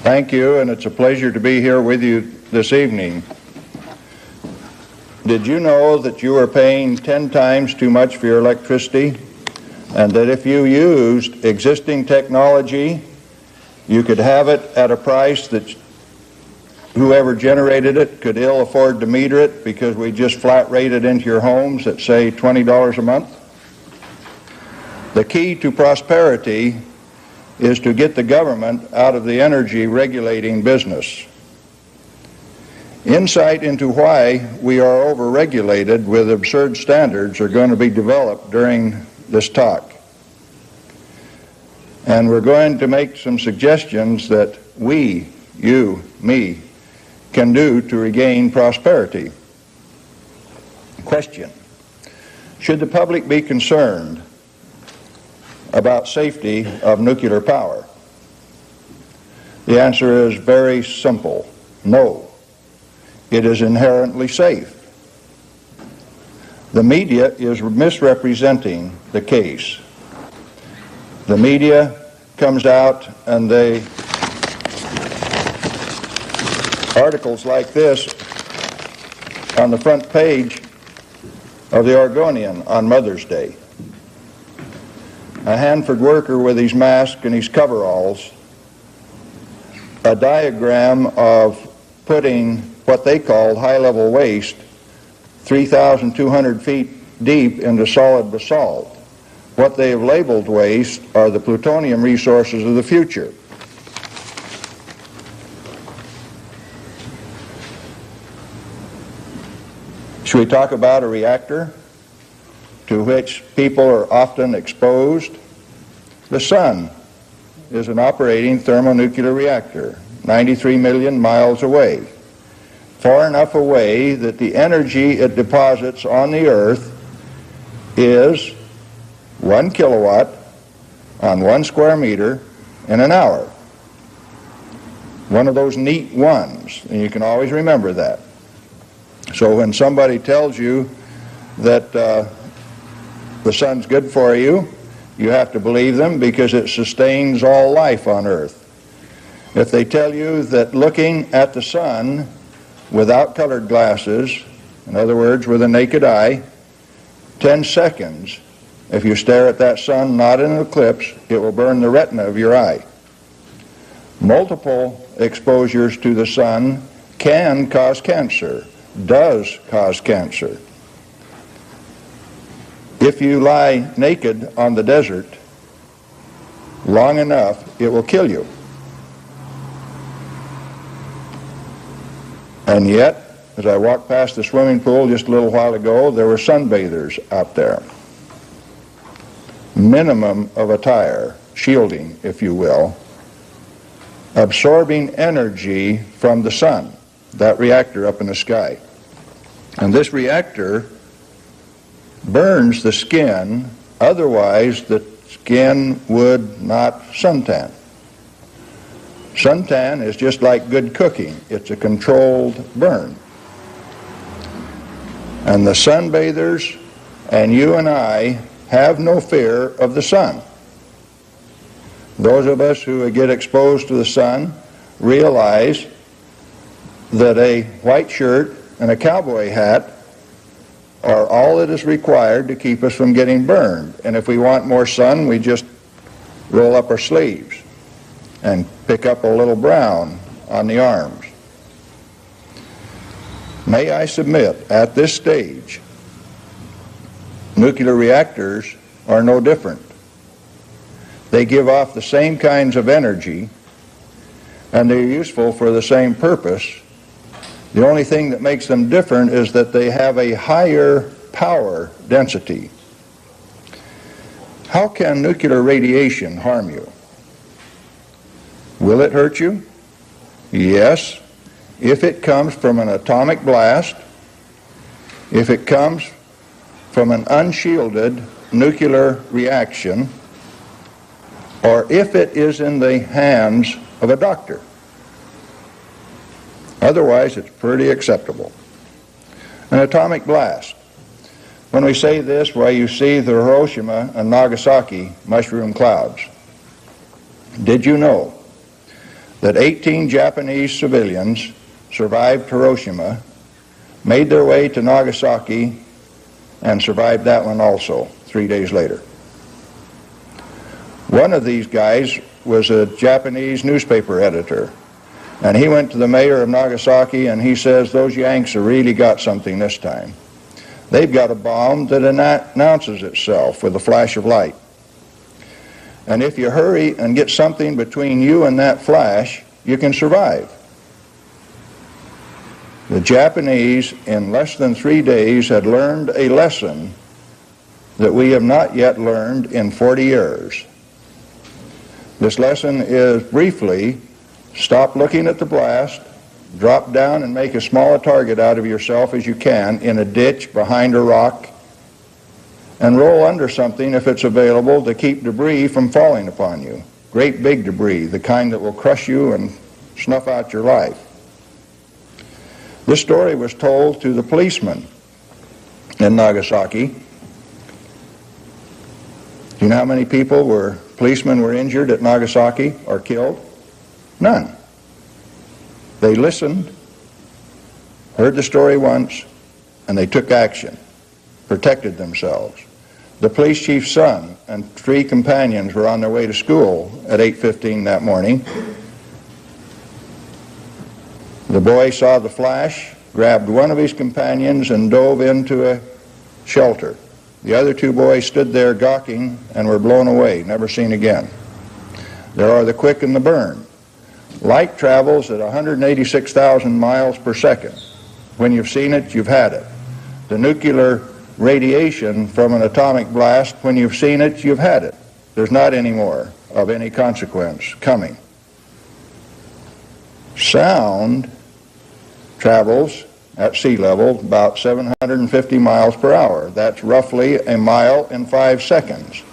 Thank you, and it's a pleasure to be here with you this evening. Did you know that you are paying 10 times too much for your electricity, and that if you used existing technology, you could have it at a price that whoever generated it could ill afford to meter it because we just flat rate it into your homes at, say, $20 a month? The key to prosperity is to get the government out of the energy regulating business. Insight into why we are overregulated with absurd standards are going to be developed during this talk. And we're going to make some suggestions that we, you, me, can do to regain prosperity. Question: should the public be concerned about safety of nuclear power? The answer is very simple: no. It is inherently safe. The media is misrepresenting the case. The media comes out and they articles like this on the front page of the Oregonian on Mother's Day. A Hanford worker with his mask and his coveralls, a diagram of putting what they called high-level waste 3,200 feet deep into solid basalt. What they have labeled waste are the plutonium resources of the future. Should we talk about a reactor to which people are often exposed? The sun is an operating thermonuclear reactor, 93 million miles away, far enough away that the energy it deposits on the earth is 1 kilowatt on 1 square meter in an hour. One of those neat ones, and you can always remember that. So when somebody tells you that the sun's good for you, you have to believe them because it sustains all life on earth. If they tell you that looking at the sun without colored glasses, in other words, with a naked eye, 10 seconds, if you stare at that sun not in an eclipse, it will burn the retina of your eye. Multiple exposures to the sun can cause cancer, does cause cancer. If you lie naked on the desert long enough, it will kill you. And yet, as I walked past the swimming pool just a little while ago, there were sunbathers out there. Minimum of attire, shielding, if you will, absorbing energy from the sun, that reactor up in the sky. And this reactor burns the skin, otherwise the skin would not suntan. Suntan is just like good cooking. It's a controlled burn. And the sunbathers and you and I have no fear of the sun. Those of us who get exposed to the sun realize that a white shirt and a cowboy hat are all that is required to keep us from getting burned. And if we want more sun, we just roll up our sleeves and pick up a little brown on the arms. May I submit, at this stage, nuclear reactors are no different. They give off the same kinds of energy, and they're useful for the same purpose. The only thing that makes them different is that they have a higher power density. How can nuclear radiation harm you? Will it hurt you? Yes, if it comes from an atomic blast, if it comes from an unshielded nuclear reaction, or if it is in the hands of a doctor. Otherwise, it's pretty acceptable. An atomic blast. When we say this, well, you see the Hiroshima and Nagasaki mushroom clouds. Did you know that 18 Japanese civilians survived Hiroshima, made their way to Nagasaki, and survived that one also 3 days later. One of these guys was a Japanese newspaper editor, and he went to the mayor of Nagasaki and he says, those Yanks have really got something this time. They've got a bomb that announces itself with a flash of light. And if you hurry and get something between you and that flash, you can survive. The Japanese, in less than 3 days, had learned a lesson that we have not yet learned in 40 years. This lesson is briefly, stop looking at the blast, drop down and make as small a target out of yourself as you can in a ditch behind a rock, and roll under something if it's available to keep debris from falling upon you. Great big debris, the kind that will crush you and snuff out your life. This story was told to the policemen in Nagasaki. Do you know how many policemen were injured at Nagasaki or killed? None. They listened, heard the story once, and they took action, protected themselves. The police chief's son and 3 companions were on their way to school at 8:15 that morning. The boy saw the flash, grabbed one of his companions, and dove into a shelter. The other 2 boys stood there gawking and were blown away, never seen again. There are the quick and the burn. Light travels at 186,000 miles per second. When you've seen it, you've had it. The nuclear radiation from an atomic blast, when you've seen it, you've had it. There's not any more of any consequence coming. Sound travels at sea level about 750 miles per hour. That's roughly a mile in 5 seconds.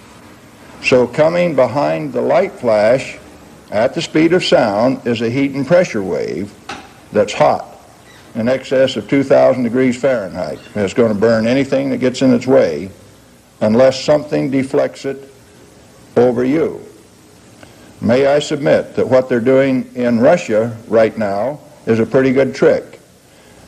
So coming behind the light flash at the speed of sound is a heat and pressure wave that's hot, in excess of 2,000 degrees Fahrenheit. And it's going to burn anything that gets in its way unless something deflects it over you. May I submit that what they're doing in Russia right now is a pretty good trick.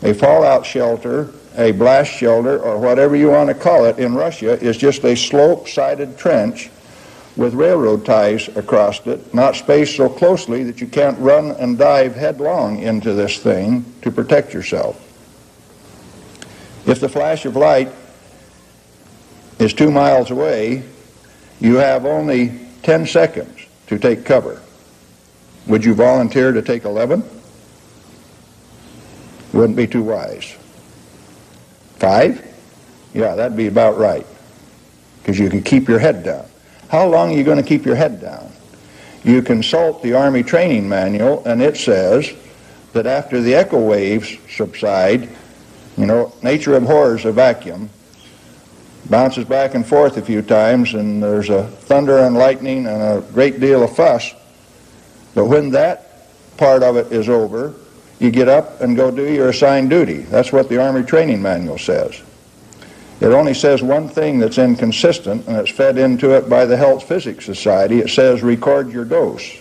A fallout shelter, a blast shelter, or whatever you want to call it in Russia is just a slope-sided trench with railroad ties across it, not spaced so closely that you can't run and dive headlong into this thing to protect yourself. If the flash of light is 2 miles away, you have only 10 seconds to take cover. Would you volunteer to take 11? Wouldn't be too wise. 5? Yeah, that'd be about right, because you can keep your head down. How long are you going to keep your head down? You consult the Army training manual, and it says that after the echo waves subside, you know, nature abhors a vacuum, bounces back and forth a few times, and there's a thunder and lightning and a great deal of fuss. But when that part of it is over, you get up and go do your assigned duty. That's what the Army training manual says. It only says one thing that's inconsistent, and it's fed into it by the Health Physics Society. It says record your dose.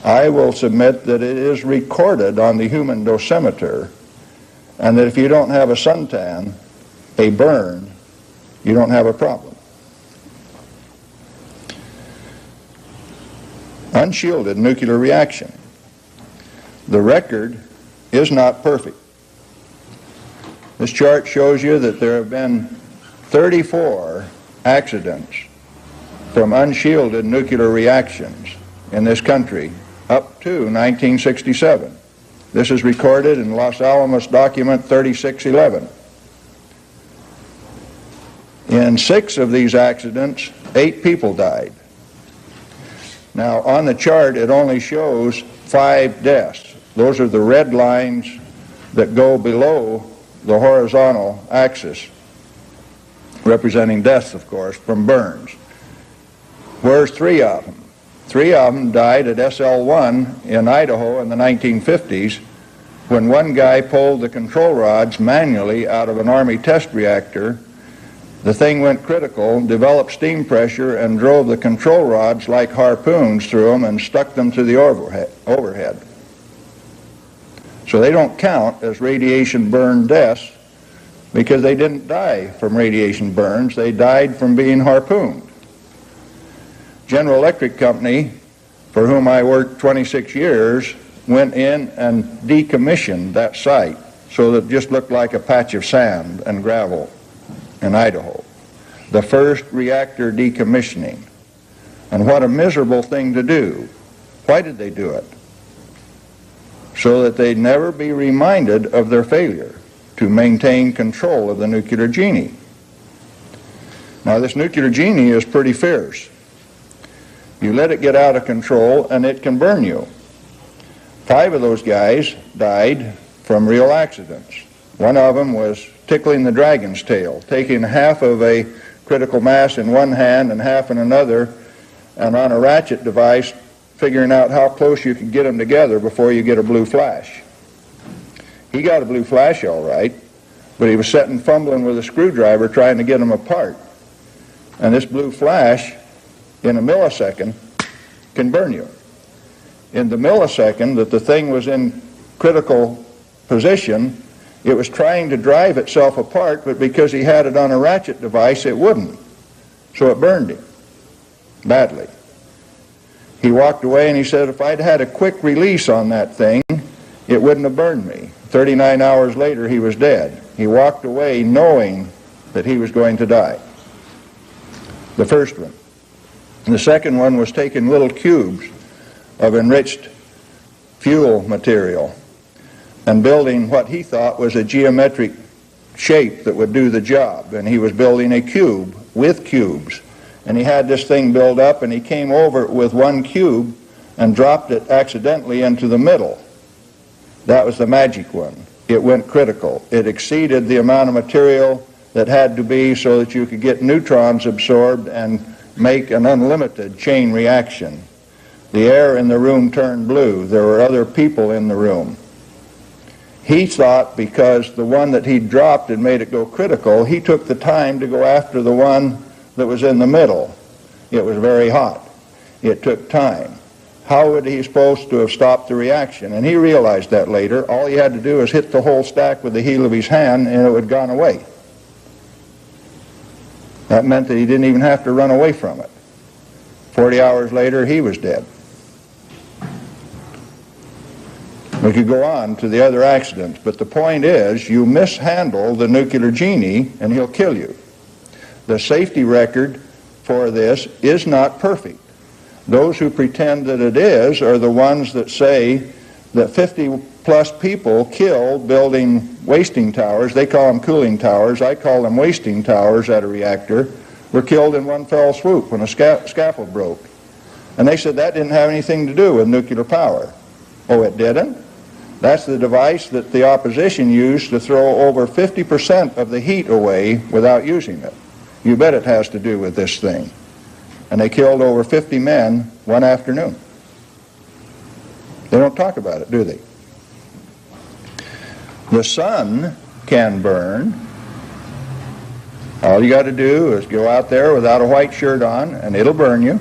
I will submit that it is recorded on the human dosimeter, and that if you don't have a suntan, a burn, you don't have a problem. Unshielded nuclear reaction. The record is not perfect. This chart shows you that there have been 34 accidents from unshielded nuclear reactions in this country up to 1967. This is recorded in Los Alamos document 3611. In 6 of these accidents, 8 people died. Now, on the chart, it only shows 5 deaths. Those are the red lines that go below the horizontal axis, representing deaths, of course, from burns. Where's 3 of them? 3 of them died at SL1 in Idaho in the 1950s when one guy pulled the control rods manually out of an Army test reactor The thing went critical, developed steam pressure, and drove the control rods like harpoons through them and stuck them to the overhead. So they don't count as radiation burn deaths because they didn't die from radiation burns. They died from being harpooned. General Electric Company, for whom I worked 26 years, went in and decommissioned that site so that it just looked like a patch of sand and gravel in Idaho. The first reactor decommissioning. And what a miserable thing to do. Why did they do it? So that they'd never be reminded of their failure to maintain control of the nuclear genie. Now, this nuclear genie is pretty fierce. You let it get out of control and it can burn you. 5 of those guys died from real accidents. One of them was tickling the dragon's tail, taking half of a critical mass in one hand and half in another, and on a ratchet device figuring out how close you could get them together before you get a blue flash. He got a blue flash all right, but he was sitting fumbling with a screwdriver trying to get them apart. And this blue flash, in a millisecond, can burn you. In the millisecond that the thing was in critical position, it was trying to drive itself apart, but because he had it on a ratchet device, it wouldn't. So it burned him badly. He walked away and he said, if I'd had a quick release on that thing, it wouldn't have burned me. 39 hours later, he was dead. He walked away knowing that he was going to die. The first one. And the second one was taking little cubes of enriched fuel material and building what he thought was a geometric shape that would do the job. And he was building a cube with cubes. And he had this thing built up, and he came over it with one cube and dropped it accidentally into the middle. That was the magic one. It went critical. It exceeded the amount of material that had to be so that you could get neutrons absorbed and make an unlimited chain reaction. The air in the room turned blue. There were other people in the room. He thought because the one that he dropped had made it go critical, he took the time to go after the one that was in the middle. It was very hot. It took time. How would he supposed to have stopped the reaction? And he realized that later. All he had to do was hit the whole stack with the heel of his hand and it would have gone away. That meant that he didn't even have to run away from it. 40 hours later, he was dead. We could go on to the other accidents, but the point is, you mishandle the nuclear genie and he'll kill you. The safety record for this is not perfect. Those who pretend that it is are the ones that say that 50-plus people killed building wasting towers. They call them cooling towers. I call them wasting towers at a reactor. Were killed in one fell swoop when a scaffold broke. And they said that didn't have anything to do with nuclear power. Oh, it didn't? That's the device that the opposition used to throw over 50% of the heat away without using it. You bet it has to do with this thing. And they killed over 50 men one afternoon. They don't talk about it, do they? The sun can burn. All you got to do is go out there without a white shirt on and it'll burn you.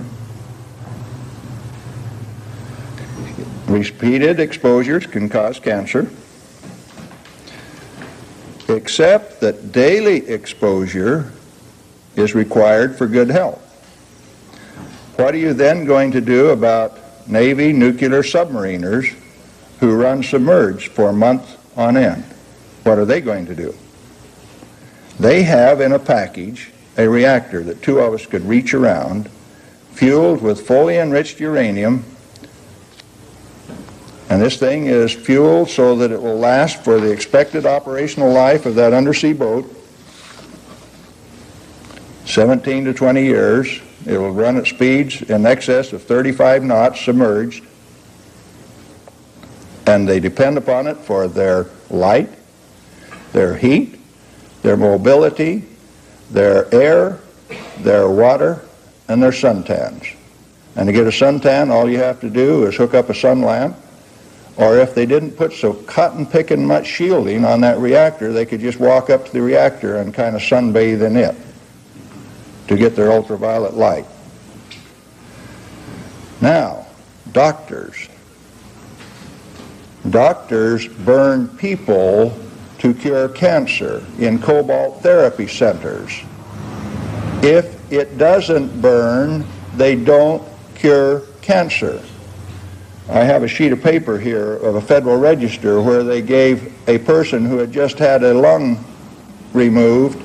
Repeated exposures can cause cancer, except that daily exposure is required for good health. What are you then going to do about Navy nuclear submariners who run submerged for months on end? What are they going to do? They have in a package a reactor that 2 of us could reach around, fueled with fully enriched uranium. And this thing is fueled so that it will last for the expected operational life of that undersea boat, 17 to 20 years. It will run at speeds in excess of 35 knots submerged. And they depend upon it for their light, their heat, their mobility, their air, their water, and their suntans. And to get a suntan, all you have to do is hook up a sun lamp. Or if they didn't put so cotton-picking much shielding on that reactor, they could just walk up to the reactor and kind of sunbathe in it. to get their ultraviolet light. Now, doctors. Doctors burn people to cure cancer in cobalt therapy centers. If it doesn't burn, they don't cure cancer. I have a sheet of paper here of a Federal Register where they gave a person who had just had a lung removed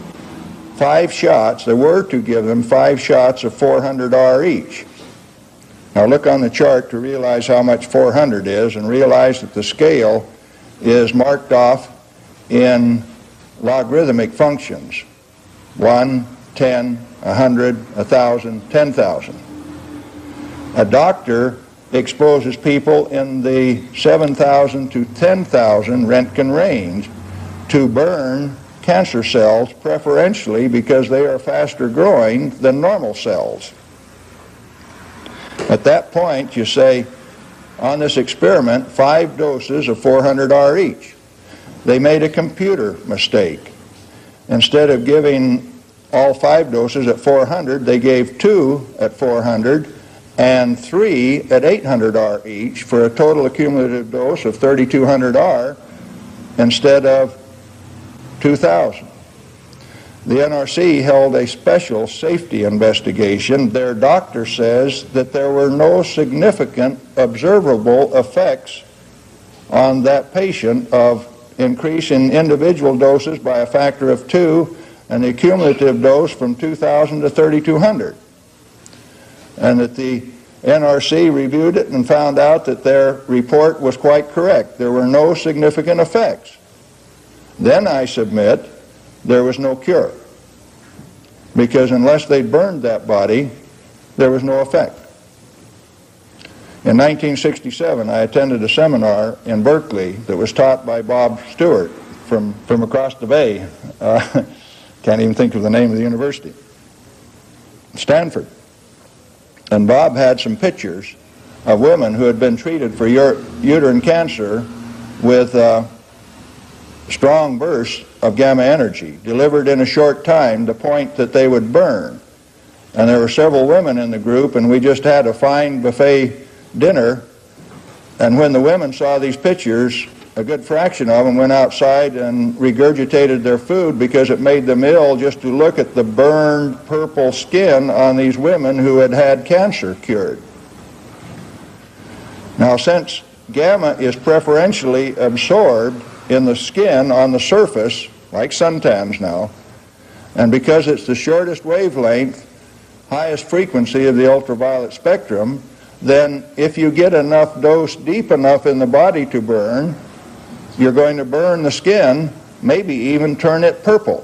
5 shots. They were to give them 5 shots of 400 R each. Now look on the chart to realize how much 400 is, and realize that the scale is marked off in logarithmic functions. 1, 10, 100, 1,000, 10,000. A doctor exposes people in the 7,000 to 10,000 Röntgen range to burn cancer cells, preferentially because they are faster growing than normal cells. At that point, you say, on this experiment, 5 doses of 400 R each. They made a computer mistake. Instead of giving all 5 doses at 400, they gave 2 at 400 and 3 at 800 R each, for a total accumulative dose of 3,200 R instead of 2,000. The NRC held a special safety investigation. Their doctor says that there were no significant observable effects on that patient of increase in individual doses by a factor of 2 and the cumulative dose from 2,000 to 3,200. And that the NRC reviewed it and found out that their report was quite correct. There were no significant effects. Then I submit there was no cure, because unless they burned that body, there was no effect. In 1967, I attended a seminar in Berkeley that was taught by Bob Stewart from across the bay. Can't even think of the name of the university. Stanford. And Bob had some pictures of women who had been treated for uterine cancer with strong bursts of gamma energy delivered in a short time, to the point that they would burn. And there were several women in the group, and we just had a fine buffet dinner. And when the women saw these pictures, a good fraction of them went outside and regurgitated their food, because it made them ill just to look at the burned purple skin on these women who had had cancer cured. Now, since gamma is preferentially absorbed in the skin on the surface, like suntans now, and because it's the shortest wavelength, highest frequency of the ultraviolet spectrum, then if you get enough dose deep enough in the body to burn, you're going to burn the skin, maybe even turn it purple,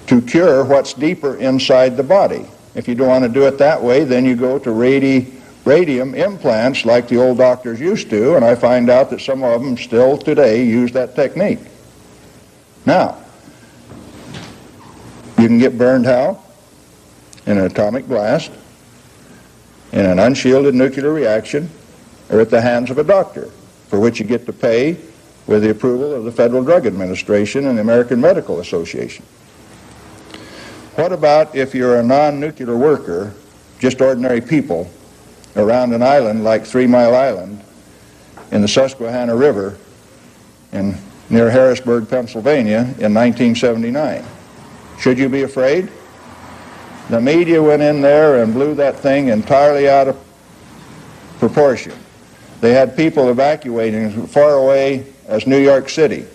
to cure what's deeper inside the body. If you don't want to do it that way, then you go to radium implants like the old doctors used to, and I find out that some of them still today use that technique. Now, you can get burned how? In an atomic blast, in an unshielded nuclear reaction, or at the hands of a doctor, for which you get to pay with the approval of the Federal Drug Administration and the American Medical Association. What about if you're a non-nuclear worker, just ordinary people, around an island like 3 Mile Island in the Susquehanna River near Harrisburg, Pennsylvania in 1979? Should you be afraid? The media went in there and blew that thing entirely out of proportion. They had people evacuating as far away as New York City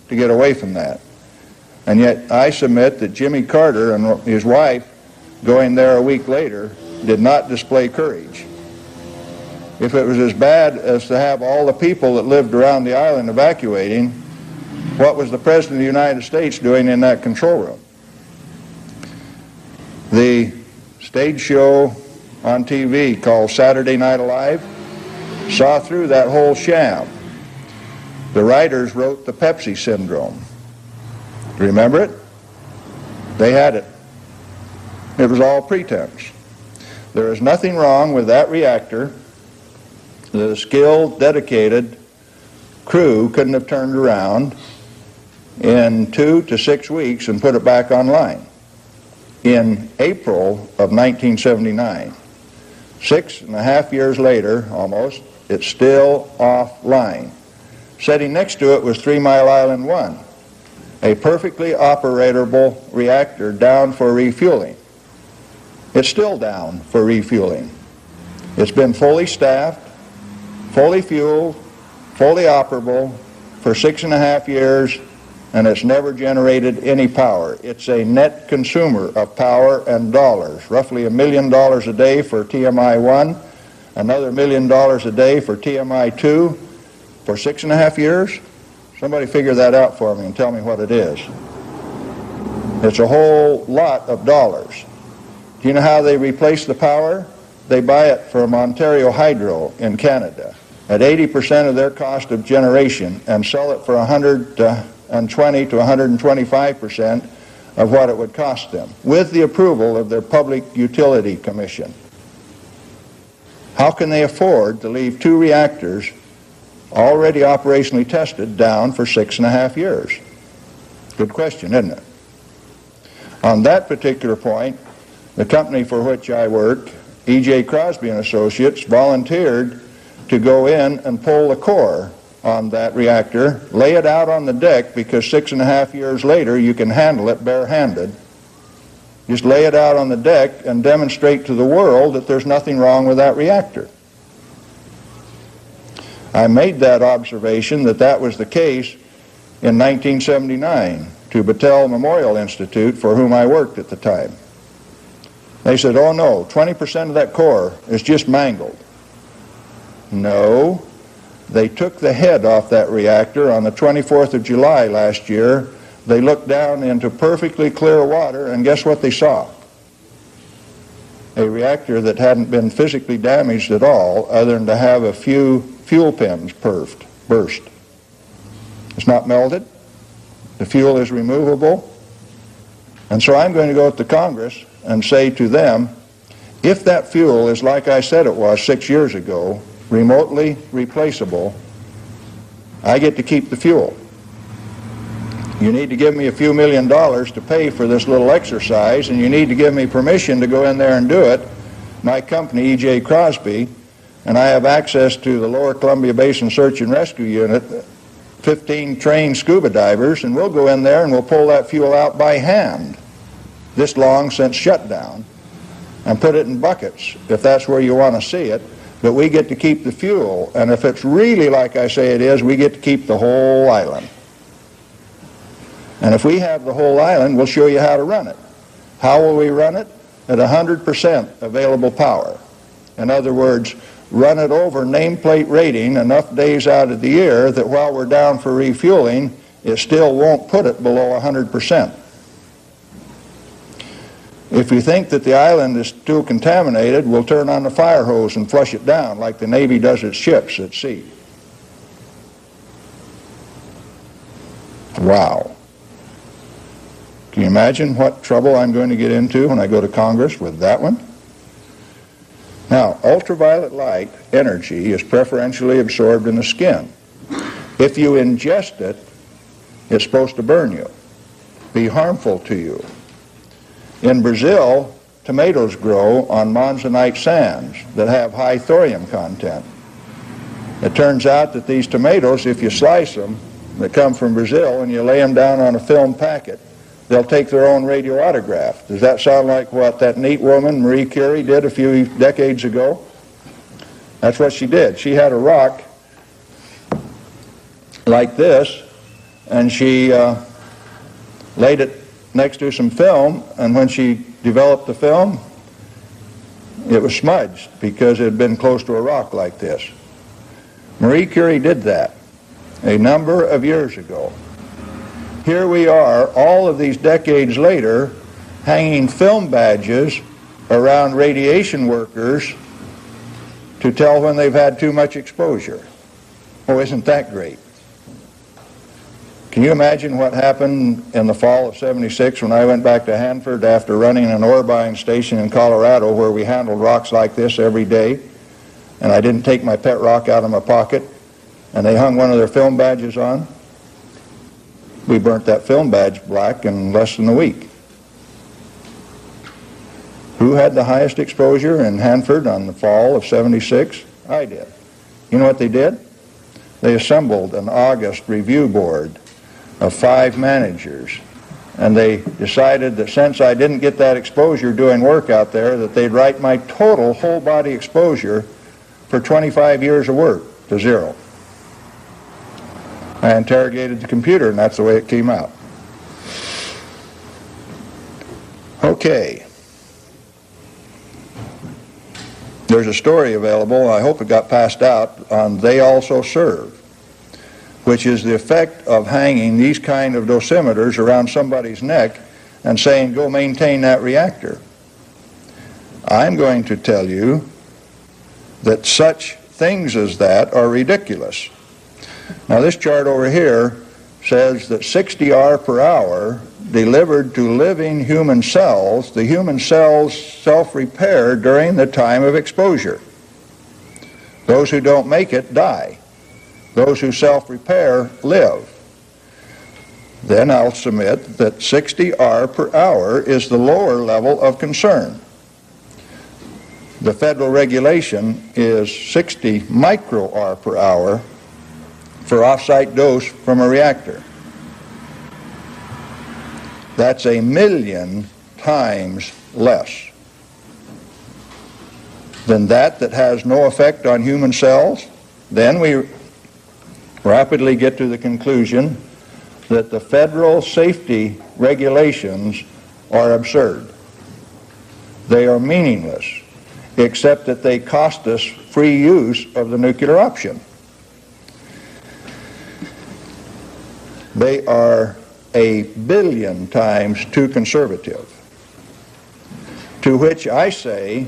to get away from that. And yet I submit that Jimmy Carter and his wife, going there a week later, did not display courage. If it was as bad as to have all the people that lived around the island evacuating, what was the President of the United States doing in that control room? The stage show on TV called Saturday Night Alive saw through that whole sham. The writers wrote the Pepsi syndrome. Remember it? They had it. It was all pretense. There is nothing wrong with that reactor that a skilled, dedicated crew couldn't have turned around in 2 to 6 weeks and put it back online. in April of 1979. 6.5 years later, almost, it's still offline. Sitting next to it was 3 Mile Island 1, a perfectly operable reactor down for refueling. It's still down for refueling. It's been fully staffed, fully fueled, fully operable for 6.5 years, and it's never generated any power. It's a net consumer of power and dollars, roughly $1 million a day for TMI 1, another $1 million a day for TMI 2, for 6.5 years. Somebody figure that out for me and tell me what it is. It's a whole lot of dollars. Do you know how they replace the power? They buy it from Ontario Hydro in Canada at 80% of their cost of generation and sell it for 120 to 125% of what it would cost them, with the approval of their Public Utility Commission. How can they afford to leave 2 reactors already operationally tested down for 6.5 years? Good question, isn't it? On that particular point, the company for which I work, E.J. Crosby and Associates, volunteered to go in and pull the core on that reactor, lay it out on the deck, because 6.5 years later you can handle it barehanded. Just lay it out on the deck and demonstrate to the world that there's nothing wrong with that reactor. I made that observation that that was the case in 1979 to Battelle Memorial Institute, for whom I worked at the time. They said, oh no, 20% of that core is just mangled. No, they took the head off that reactor on the 24th of July last year. They looked down into perfectly clear water, and guess what they saw? A reactor that hadn't been physically damaged at all, other than to have a few fuel pins burst. It's not melted. The fuel is removable. And so I'm going to go to Congress and say to them, if that fuel is like I said it was 6 years ago, remotely replaceable, I get to keep the fuel. You need to give me a few $1 million to pay for this little exercise, and you need to give me permission to go in there and do it. My company, E.J. Crosby, and I have access to the Lower Columbia Basin Search and Rescue Unit, 15 trained scuba divers, and we'll go in there and we'll pull that fuel out by hand, this long since shutdown, and put it in buckets, if that's where you want to see it. But we get to keep the fuel, and if it's really like I say it is, we get to keep the whole island. And if we have the whole island, we'll show you how to run it. How will we run it? At 100% available power. In other words, run it over nameplate rating enough days out of the year that while we're down for refueling, it still won't put it below 100%. If you think that the island is too contaminated, we'll turn on the fire hose and flush it down like the Navy does its ships at sea. Wow. Can you imagine what trouble I'm going to get into when I go to Congress with that one? Now, ultraviolet light energy is preferentially absorbed in the skin. If you ingest it, it's supposed to burn you, be harmful to you. In Brazil, tomatoes grow on monzonite sands that have high thorium content. It turns out that these tomatoes, if you slice them, that come from Brazil, and you lay them down on a film packet, they'll take their own radioautograph. Does that sound like what that neat woman, Marie Curie, did a few decades ago? That's what she did. She had a rock like this, and she laid it next to some film, and when she developed the film, it was smudged because it had been close to a rock like this. Marie Curie did that a number of years ago. Here we are, all of these decades later, hanging film badges around radiation workers to tell when they've had too much exposure. Oh, isn't that great? Can you imagine what happened in the fall of '76 when I went back to Hanford after running an ore buying station in Colorado where we handled rocks like this every day, and I didn't take my pet rock out of my pocket, and they hung one of their film badges on? We burnt that film badge black in less than a week. Who had the highest exposure in Hanford on the fall of '76? I did. You know what they did? They assembled an August review board of 5 managers, and they decided that since I didn't get that exposure doing work out there, that they'd write my total whole body exposure for 25 years of work to 0. I interrogated the computer, and that's the way it came out. Okay. There's a story available, I hope it got passed out, on They Also Serve, which is the effect of hanging these kind of dosimeters around somebody's neck and saying, go maintain that reactor. I'm going to tell you that such things as that are ridiculous. Now this chart over here says that 60 R per hour delivered to living human cells, the human cells self-repair during the time of exposure. Those who don't make it die. Those who self-repair live. Then I'll submit that 60 R per hour is the lower level of concern. The federal regulation is 60 micro R per hour for off-site dose from a reactor. That's 1,000,000 times less than that has no effect on human cells. Then we rapidly get to the conclusion that the federal safety regulations are absurd. They are meaningless, except that they cost us free use of the nuclear option. They are 1,000,000,000 times too conservative. To which I say,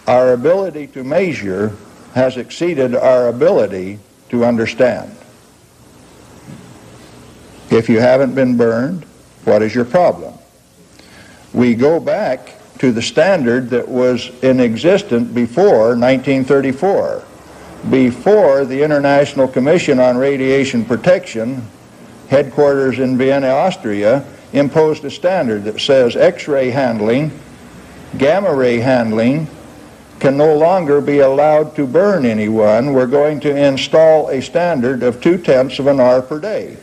our ability to measure has exceeded our ability to understand. If you haven't been burned, what is your problem? We go back to the standard that was in existence before 1934, before the International Commission on Radiation Protection, headquarters in Vienna, Austria, imposed a standard that says X-ray handling, gamma ray handling can no longer be allowed to burn anyone. We're going to install a standard of 0.2 of an R per day.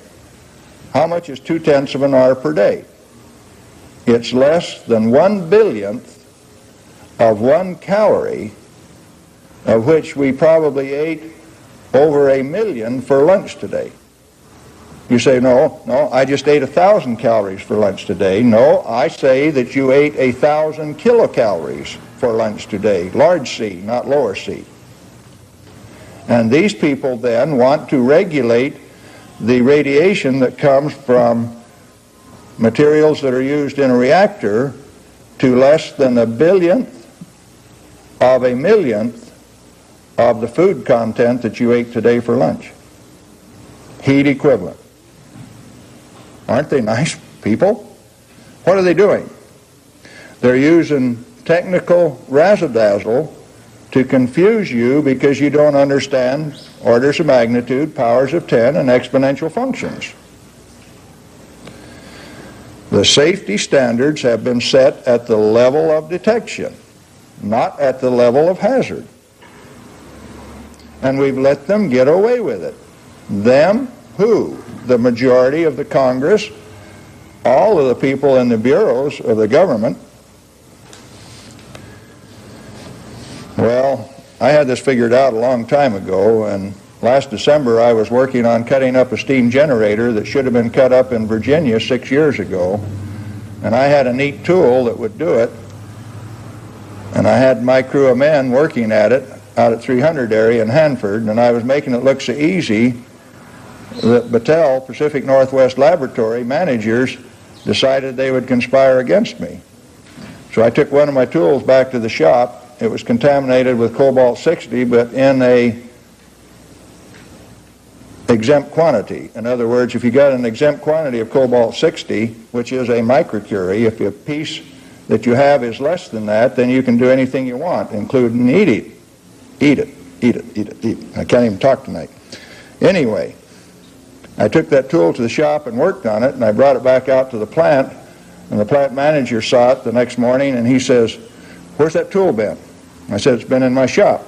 How much is 0.2 of an R per day? It's less than 1/100000th of 1 calorie, of which we probably ate over 1,000,000 for lunch today. You say, no, I just ate 1,000 calories for lunch today. No, I say that you ate 1,000 kilocalories for lunch today. Large C, not lower C. And these people then want to regulate the radiation that comes from materials that are used in a reactor to less than 1/100000th of 1,000,000th of the food content that you ate today for lunch. Heat equivalent. Aren't they nice people? What are they doing? They're using technical razzle-dazzle to confuse you because you don't understand orders of magnitude, powers of 10, and exponential functions. The safety standards have been set at the level of detection, not at the level of hazard. And we've let them get away with it. Them, who? The majority of the Congress, all of the people in the bureaus of the government. Well, I had this figured out a long time ago, and last December I was working on cutting up a steam generator that should have been cut up in Virginia 6 years ago, and I had a neat tool that would do it, and I had my crew of men working at it out at 300 area in Hanford, and I was making it look so easy that Battelle, Pacific Northwest Laboratory managers, decided they would conspire against me. So I took one of my tools back to the shop. It was contaminated with cobalt-60, but in a exempt quantity. In other words, if you got an exempt quantity of cobalt-60, which is a microcurie, if a piece that you have is less than that, then you can do anything you want, including eat it. Eat it, eat it, eat it, eat it. I can't even talk tonight. Anyway, I took that tool to the shop and worked on it, and I brought it back out to the plant, and the plant manager saw it the next morning, and he says, "Where's that tool been?" I said, "It's been in my shop."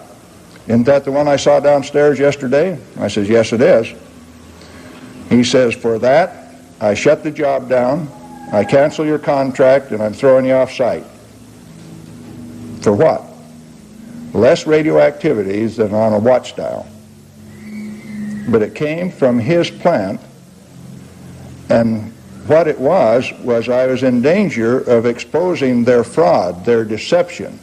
"Isn't that the one I saw downstairs yesterday?" I says, "Yes, it is." He says, "For that, I shut the job down, I cancel your contract, and I'm throwing you off site." For what? Less radioactivity than on a watch dial. But it came from his plant, and what it was I was in danger of exposing their fraud, their deception.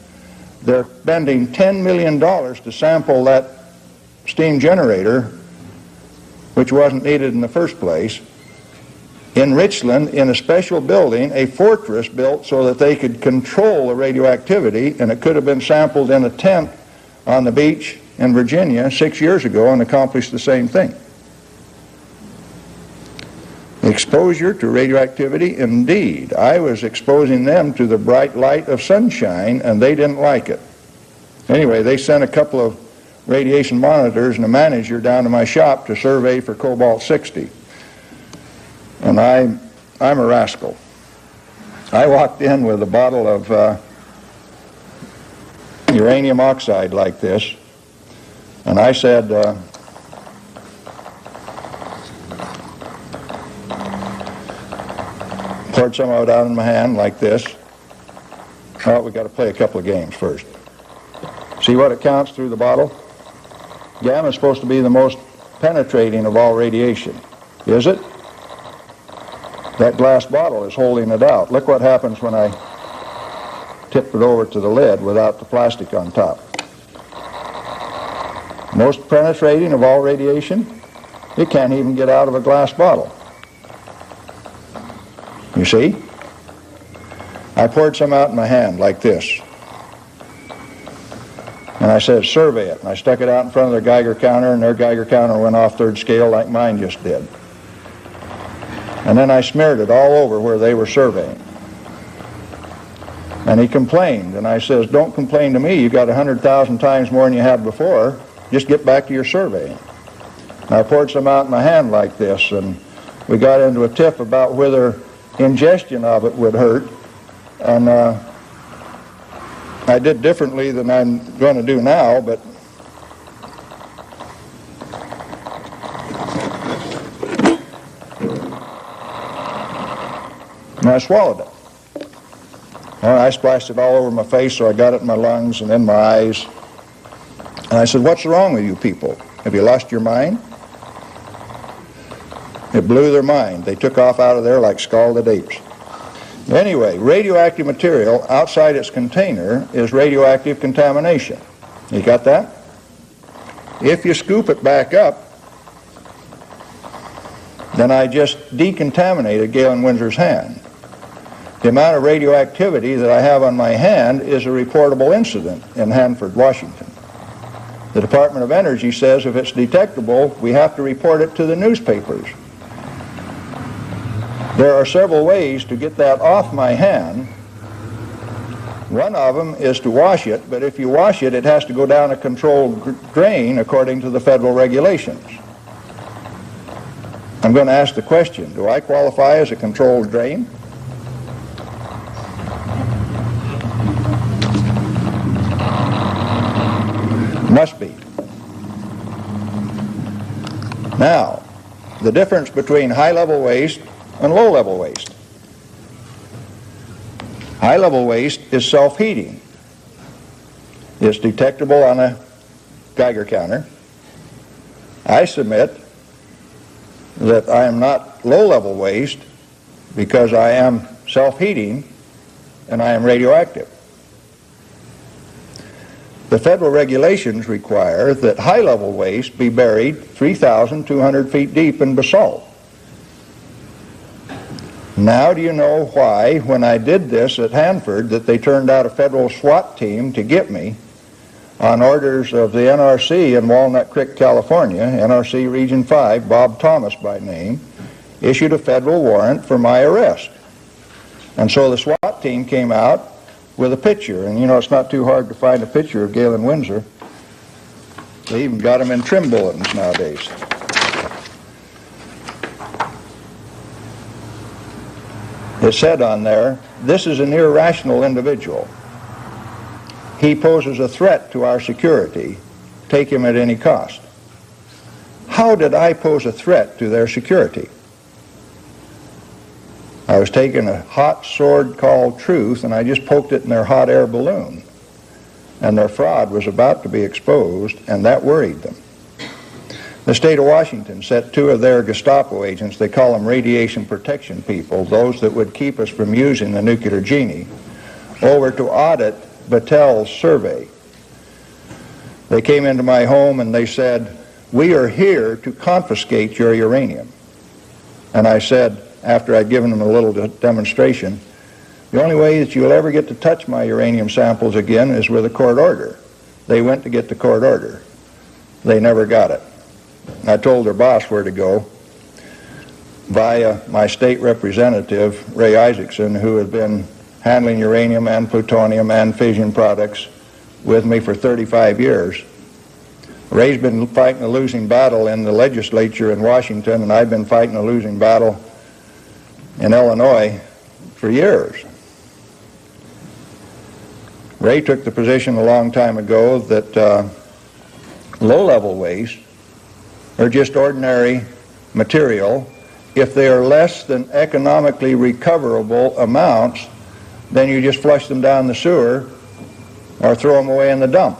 They're spending $10 million to sample that steam generator, which wasn't needed in the first place, in Richland, in a special building, a fortress built so that they could control the radioactivity, and it could have been sampled in a tent on the beach in Virginia 6 years ago and accomplished the same thing. Exposure to radioactivity, indeed. I was exposing them to the bright light of sunshine, and they didn't like it. Anyway, they sent a couple of radiation monitors and a manager down to my shop to survey for cobalt-60. And I'm a rascal. I walked in with a bottle of uranium oxide like this, and I said, poured some of it out in my hand like this. "Oh, we got to play a couple of games first. See what it counts through the bottle? Gamma is supposed to be the most penetrating of all radiation. Is it? That glass bottle is holding it out. Look what happens when I tip it over to the lid without the plastic on top. Most penetrating of all radiation, it can't even get out of a glass bottle. You see? I poured some out in my hand like this. And I said, "Survey it." And I stuck it out in front of their Geiger counter, and their Geiger counter went off third scale like mine just did. And then I smeared it all over where they were surveying. And he complained, and I says, "Don't complain to me. You got 100,000 times more than you had before. Just get back to your surveying." And I poured some out in my hand like this, and we got into a tiff about whether ingestion of it would hurt, and I did differently than I'm going to do now, but and I swallowed it. And I splashed it all over my face, so I got it in my lungs and in my eyes. And I said, "What's wrong with you people? Have you lost your mind?" It blew their mind. They took off out of there like scalded apes. Anyway, radioactive material outside its container is radioactive contamination. You got that? If you scoop it back up, then I just decontaminated Galen Winsor's hand. The amount of radioactivity that I have on my hand is a reportable incident in Hanford, Washington. The Department of Energy says if it's detectable, we have to report it to the newspapers. There are several ways to get that off my hand. One of them is to wash it, but if you wash it, it has to go down a controlled drain according to the federal regulations. I'm going to ask the question, do I qualify as a controlled drain? Must be. Now, the difference between high-level waste and low-level waste. High-level waste is self-heating. It's detectable on a Geiger counter. I submit that I am not low-level waste because I am self-heating and I am radioactive. The federal regulations require that high-level waste be buried 3,200 feet deep in basalt. Now do you know why, when I did this at Hanford, that they turned out a federal SWAT team to get me on orders of the NRC in Walnut Creek, California, NRC Region 5, Bob Thomas by name, issued a federal warrant for my arrest. And so the SWAT team came out with a picture, and you know it's not too hard to find a picture of Galen Winsor. They even got him in trim bulletins nowadays. It said on there, "This is an irrational individual." He poses a threat to our security. Take him at any cost. How did I pose a threat to their security? I was taking a hot sword called truth, and I just poked it in their hot air balloon. And their fraud was about to be exposed, and that worried them. The state of Washington sent 2 of their Gestapo agents, they call them radiation protection people, those that would keep us from using the nuclear genie, over to audit Battelle's survey. They came into my home and they said, "We are here to confiscate your uranium." And I said, after I'd given them a little demonstration, "The only way that you'll ever get to touch my uranium samples again is with a court order." They went to get the court order. They never got it. I told their boss where to go via my state representative, Ray Isaacson, who had been handling uranium and plutonium and fission products with me for 35 years. Ray's been fighting a losing battle in the legislature in Washington, and I've been fighting a losing battle in Illinois for years. Ray took the position a long time ago that low-level waste are just ordinary material. If they are less than economically recoverable amounts, then you just flush them down the sewer or throw them away in the dump.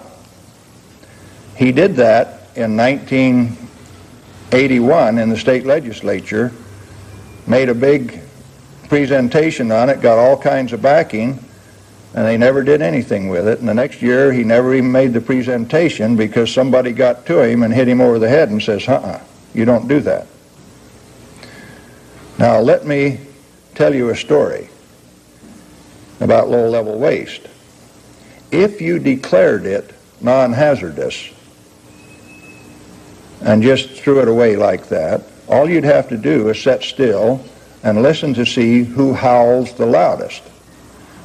He did that in 1981 in the state legislature, made a big presentation on it, got all kinds of backing, and they never did anything with it. And the next year he never even made the presentation because somebody got to him and hit him over the head and says, you don't do that. Now let me tell you a story about low-level waste. If you declared it non-hazardous and just threw it away like that, all you'd have to do is sit still and listen to see who howls the loudest.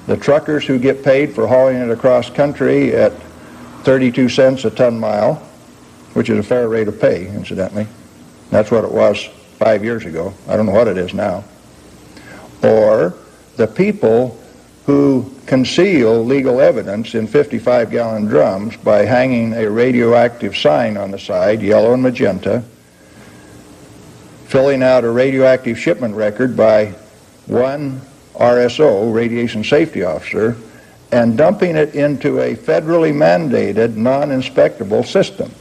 The truckers who get paid for hauling it across country at 32 cents a ton mile, which is a fair rate of pay, incidentally. That's what it was 5 years ago. I don't know what it is now. Or the people who conceal legal evidence in 55-gallon drums by hanging a radioactive sign on the side, yellow and magenta, filling out a radioactive shipment record by one RSO, radiation safety officer, and dumping it into a federally mandated non-inspectable system.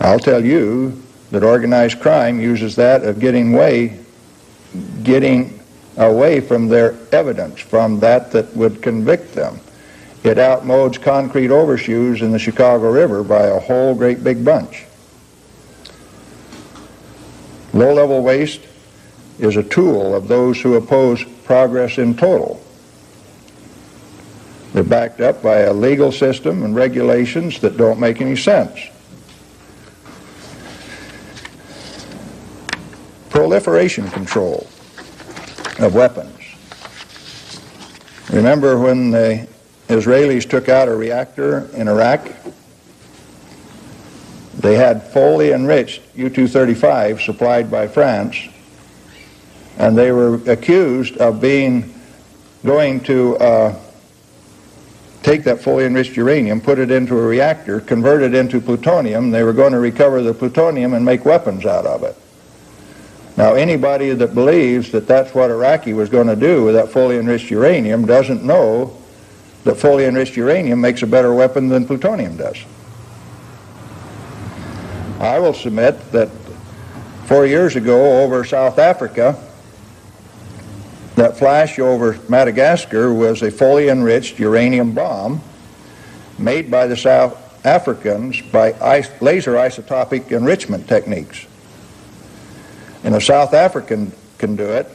I'll tell you that organized crime uses that of getting away from their evidence, from that would convict them. It outmodes concrete overshoes in the Chicago River by a whole great big bunch. Low-level waste is a tool of those who oppose progress in total. They're backed up by a legal system and regulations that don't make any sense. Proliferation control of weapons. Remember when the Israelis took out a reactor in Iraq? They had fully enriched U-235 supplied by France, and they were accused of going to take that fully enriched uranium, put it into a reactor, convert it into plutonium. They were going to recover the plutonium and make weapons out of it. Now, anybody that believes that that's what Iraqi was going to do with that fully enriched uranium doesn't know that fully enriched uranium makes a better weapon than plutonium does. I will submit that 4 years ago over South Africa, that flash over Madagascar was a fully enriched uranium bomb made by the South Africans by laser isotopic enrichment techniques. And if South African can do it,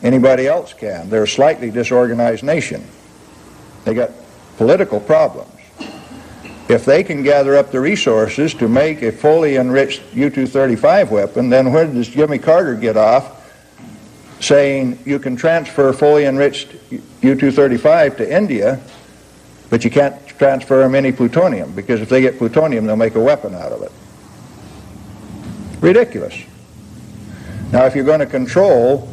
anybody else can. They're a slightly disorganized nation. They got political problems. If they can gather up the resources to make a fully enriched U-235 weapon, then where does Jimmy Carter get off saying you can transfer fully enriched U-235 to India, but you can't transfer them any plutonium, because if they get plutonium, they'll make a weapon out of it? Ridiculous. Now, if you're going to control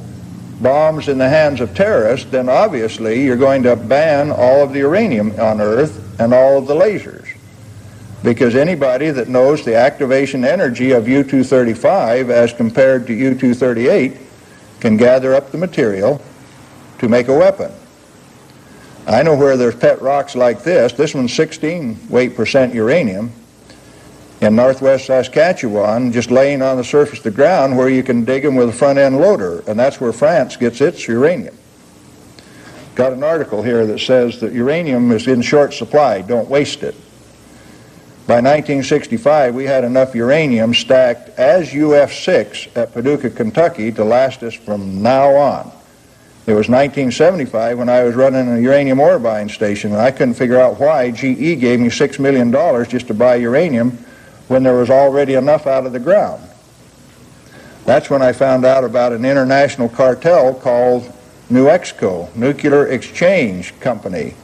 bombs in the hands of terrorists, then obviously you're going to ban all of the uranium on Earth and all of the lasers. Because anybody that knows the activation energy of U-235 as compared to U-238 can gather up the material to make a weapon. I know where there's pet rocks like this. This one's 16% weight uranium in northwest Saskatchewan, just laying on the surface of the ground where you can dig them with a front-end loader, and that's where France gets its uranium. Got an article here that says that uranium is in short supply, don't waste it. By 1965, we had enough uranium stacked as UF6 at Paducah, Kentucky to last us from now on. It was 1975 when I was running a uranium ore buying station, and I couldn't figure out why GE gave me $6 million just to buy uranium when there was already enough out of the ground. That's when I found out about an international cartel called NUEXCO, Nuclear Exchange Company,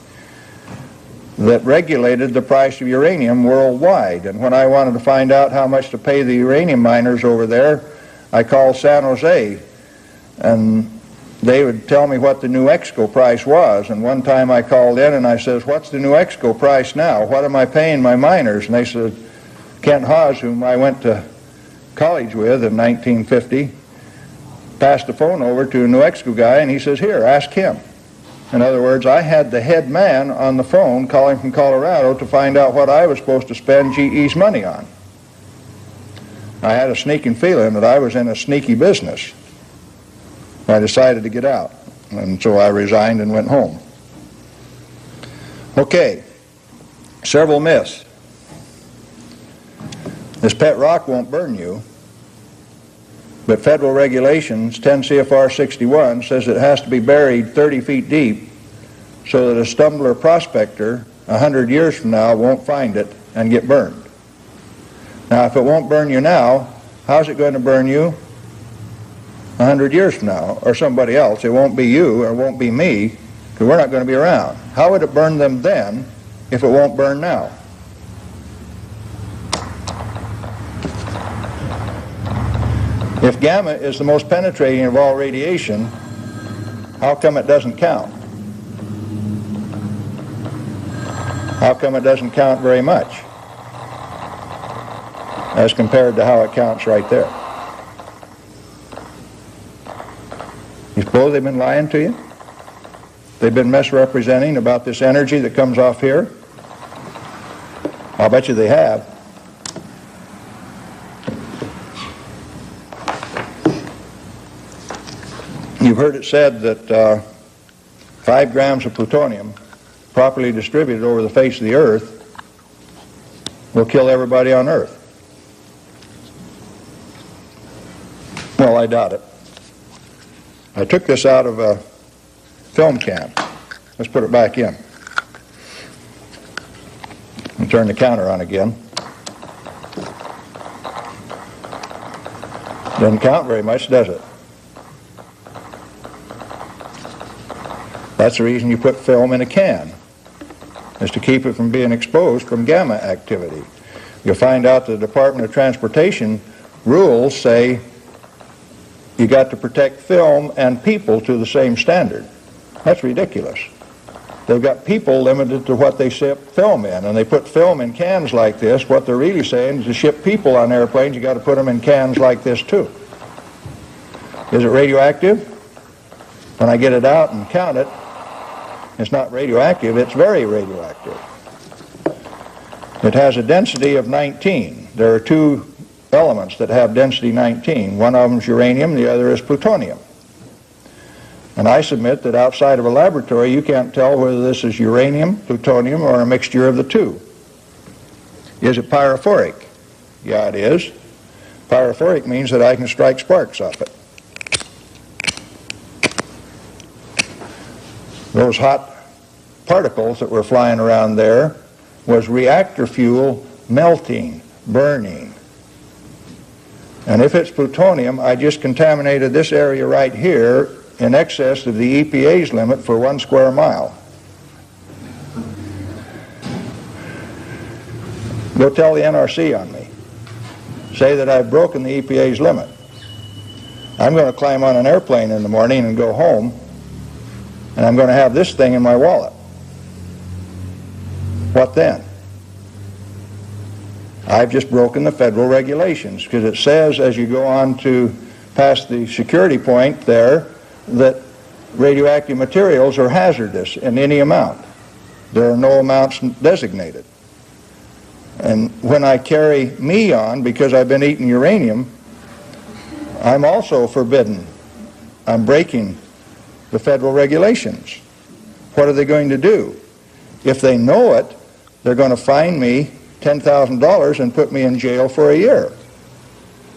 that regulated the price of uranium worldwide. And when I wanted to find out how much to pay the uranium miners over there, I called San Jose, and they would tell me what the NUEXCO price was. And one time I called in and I says, "What's the NUEXCO price now? What am I paying my miners?" And they said, Kent Hawes, whom I went to college with in 1950, passed the phone over to a NUEXCO guy, and he says, "Here, ask him." In other words, I had the head man on the phone calling from Colorado to find out what I was supposed to spend GE's money on. I had a sneaking feeling that I was in a sneaky business. I decided to get out, and so I resigned and went home. Okay, several myths. This pet rock won't burn you, but federal regulations, 10 CFR 61, says it has to be buried 30 feet deep so that a stumbler prospector 100 years from now won't find it and get burned. Now, if it won't burn you now, how's it going to burn you 100 years from now, or somebody else? It won't be you, or it won't be me, because we're not going to be around. How would it burn them then if it won't burn now? If gamma is the most penetrating of all radiation, how come it doesn't count? How come it doesn't count very much as compared to how it counts right there? You suppose they've been lying to you? They've been misrepresenting about this energy that comes off here? I'll bet you they have. You've heard it said that 5 grams of plutonium, properly distributed over the face of the Earth, will kill everybody on Earth. Well, I doubt it. I took this out of a film can. Let's put it back in. And turn the counter on again. Doesn't count very much, does it? That's the reason you put film in a can, is to keep it from being exposed from gamma activity. You'll find out the Department of Transportation rules say you got to protect film and people to the same standard. That's ridiculous. They've got people limited to what they ship film in, and they put film in cans like this. What they're really saying is to ship people on airplanes, you got to put them in cans like this too. Is it radioactive? When I get it out and count it, it's not radioactive, it's very radioactive. It has a density of 19. There are 2 elements that have density 19. One of them is uranium, the other is plutonium. And I submit that outside of a laboratory, you can't tell whether this is uranium, plutonium, or a mixture of the 2. Is it pyrophoric? Yeah, it is. Pyrophoric means that I can strike sparks off it. Those hot particles that were flying around there was reactor fuel melting, burning. And if it's plutonium, I just contaminated this area right here in excess of the EPA's limit for 1 square mile. Go tell the NRC on me. Say that I've broken the EPA's limit. I'm going to climb on an airplane in the morning and go home, and I'm going to have this thing in my wallet. What then? I've just broken the federal regulations, because it says as you go on to past the security point there that radioactive materials are hazardous in any amount. There are no amounts designated. And when I carry me on because I've been eating uranium, I'm also forbidden. I'm breaking the federal regulations. What are they going to do? If they know it, they're going to fine me $10,000 and put me in jail for a year.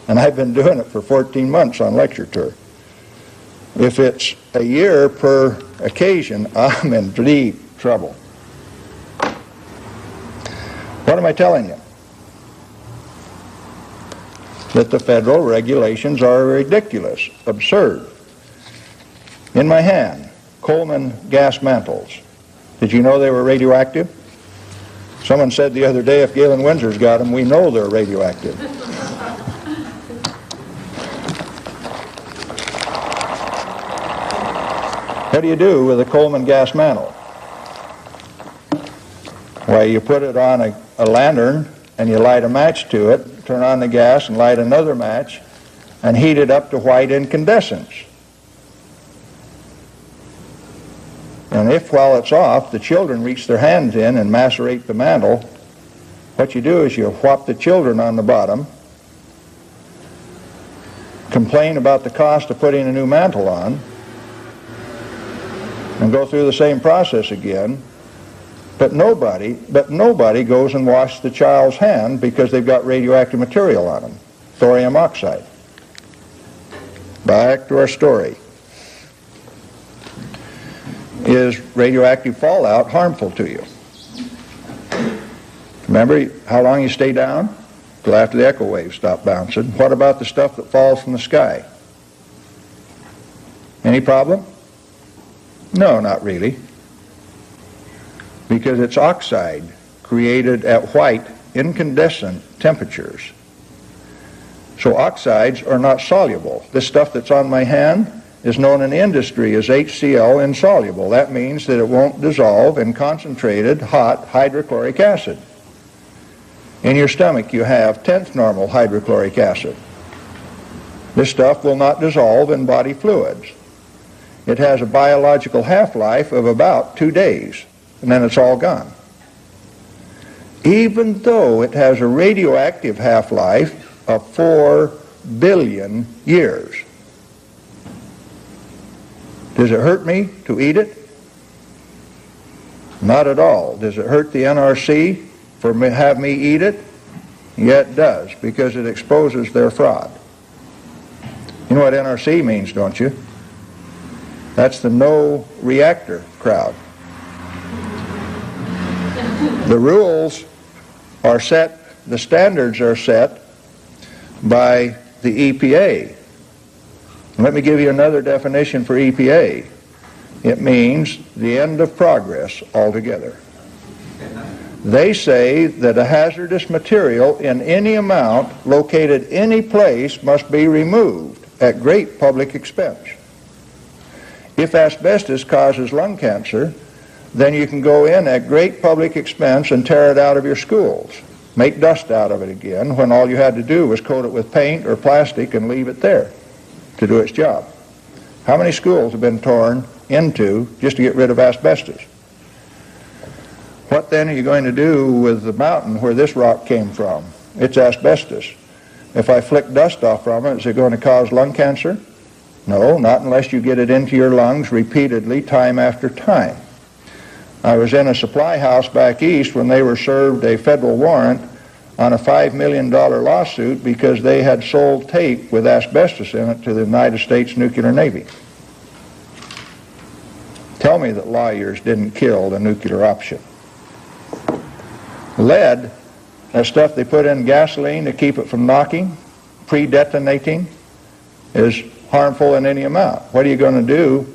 And I've been doing it for 14 months on lecture tour. If it's a year per occasion, I'm in deep trouble. What am I telling you? That the federal regulations are ridiculous, absurd. In my hand, Coleman gas mantles. Did you know they were radioactive? Someone said the other day, if Galen Winsor's got them, we know they're radioactive. What do you do with a Coleman gas mantle? Why, you put it on a lantern and you light a match to it, turn on the gas and light another match, and heat it up to white incandescence. And if, while it's off, the children reach their hands in and macerate the mantle, what you do is you whop the children on the bottom, complain about the cost of putting a new mantle on, and go through the same process again, but nobody goes and washes the child's hand because they've got radioactive material on them, thorium oxide. Back to our story. Is radioactive fallout harmful to you? Remember how long you stay down? Till after the echo waves stop bouncing. What about the stuff that falls from the sky? Any problem? No, not really. Because it's oxide created at white incandescent temperatures. So oxides are not soluble. This stuff that's on my hand is known in industry as HCl insoluble. That means that it won't dissolve in concentrated hot hydrochloric acid. In your stomach you have 10th normal hydrochloric acid. This stuff will not dissolve in body fluids. It has a biological half-life of about 2 days, and then it's all gone. Even though it has a radioactive half-life of 4 billion years. Does it hurt me to eat it? Not at all. Does it hurt the NRC for have me eat it? Yeah, it does, because it exposes their fraud. You know what NRC means, don't you? That's the no reactor crowd. The rules are set, the standards are set by the EPA. Let me give you another definition for EPA. It means the end of progress altogether. They say that a hazardous material in any amount located any place must be removed at great public expense. If asbestos causes lung cancer, then you can go in at great public expense and tear it out of your schools. Make dust out of it again when all you had to do was coat it with paint or plastic and leave it there to do its job. How many schools have been torn into just to get rid of asbestos? What then are you going to do with the mountain where this rock came from? It's asbestos. If I flick dust off from it, is it going to cause lung cancer? No, not unless you get it into your lungs repeatedly, time after time. I was in a supply house back east when they were served a federal warrant on a $5 million lawsuit because they had sold tape with asbestos in it to the United States Nuclear Navy. Tell me that lawyers didn't kill the nuclear option. Lead, that stuff they put in gasoline to keep it from knocking, pre-detonating, is harmful in any amount. What are you going to do?